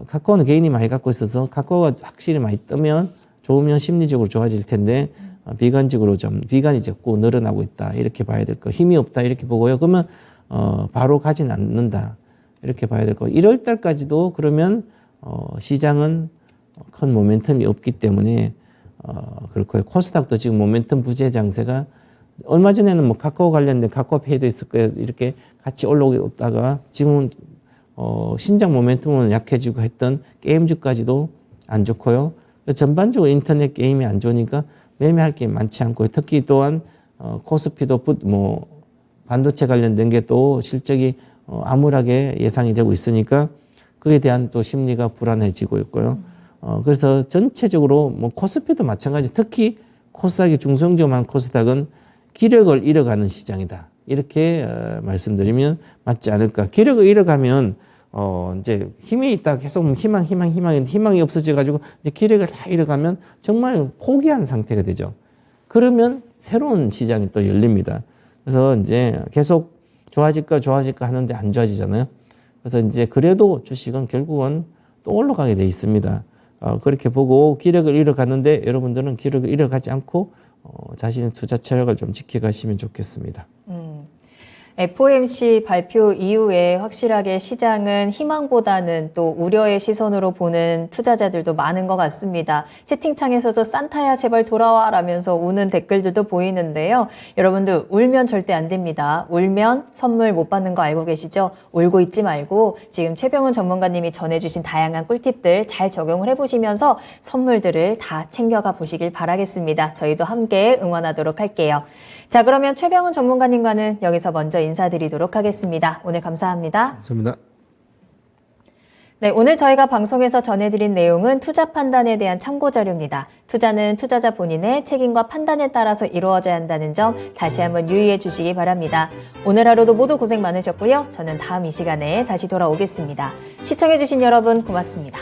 카카오는 개인이 많이 갖고 있어서 카카오가 확실히 많이 뜨면 좋으면 심리적으로 좋아질 텐데 비관적으로 좀 비관이 자꾸 늘어나고 있다. 이렇게 봐야 될 거. 힘이 없다. 이렇게 보고요. 그러면 바로 가진 않는다. 이렇게 봐야 될 거. 1월 달까지도 그러면 시장은 큰 모멘텀이 없기 때문에 그렇고요. 코스닥도 지금 모멘텀 부재 장세가 얼마 전에는 뭐 카카오 관련된 카카오페이도 있을 거예요. 이렇게 같이 올라오다가 지금은 신장 모멘텀은 약해지고 했던 게임주까지도 안 좋고요. 전반적으로 인터넷 게임이 안 좋으니까 매매할 게 많지 않고요. 특히 또한 코스피도 반도체 관련된 게 또 실적이 암울하게 예상이 되고 있으니까 그에 대한 또 심리가 불안해지고 있고요. 그래서 전체적으로 뭐 코스피도 마찬가지. 특히 코스닥이 중성주만 코스닥은 기력을 잃어가는 시장이다. 이렇게 말씀드리면 맞지 않을까. 기력을 잃어가면 이제 힘이 있다 계속 희망이 없어져가지고 이제 기력을 다 잃어가면 정말 포기한 상태가 되죠. 그러면 새로운 시장이 또 열립니다. 그래서 이제 계속 좋아질까 하는데 안 좋아지잖아요. 그래서 이제 그래도 주식은 결국은 또 올라가게 돼 있습니다. 그렇게 보고 기력을 잃어갔는데 여러분들은 기력을 잃어가지 않고 자신의 투자 체력을 좀 지켜가시면 좋겠습니다. FOMC 발표 이후에 확실하게 시장은 희망보다는 또 우려의 시선으로 보는 투자자들도 많은 것 같습니다. 채팅창에서도 산타야 제발 돌아와 라면서 우는 댓글들도 보이는데요. 여러분들 울면 절대 안 됩니다. 울면 선물 못 받는 거 알고 계시죠? 울고 있지 말고 지금 최병훈 전문가님이 전해주신 다양한 꿀팁들 잘 적용을 해보시면서 선물들을 다 챙겨가 보시길 바라겠습니다. 저희도 함께 응원하도록 할게요. 자, 그러면 최병훈 전문가님과는 여기서 먼저 인사드리도록 하겠습니다. 오늘 감사합니다. 감사합니다. 네, 오늘 저희가 방송에서 전해드린 내용은 투자 판단에 대한 참고 자료입니다. 투자는 투자자 본인의 책임과 판단에 따라서 이루어져야 한다는 점 다시 한번 유의해 주시기 바랍니다. 오늘 하루도 모두 고생 많으셨고요. 저는 다음 이 시간에 다시 돌아오겠습니다. 시청해 주신 여러분 고맙습니다.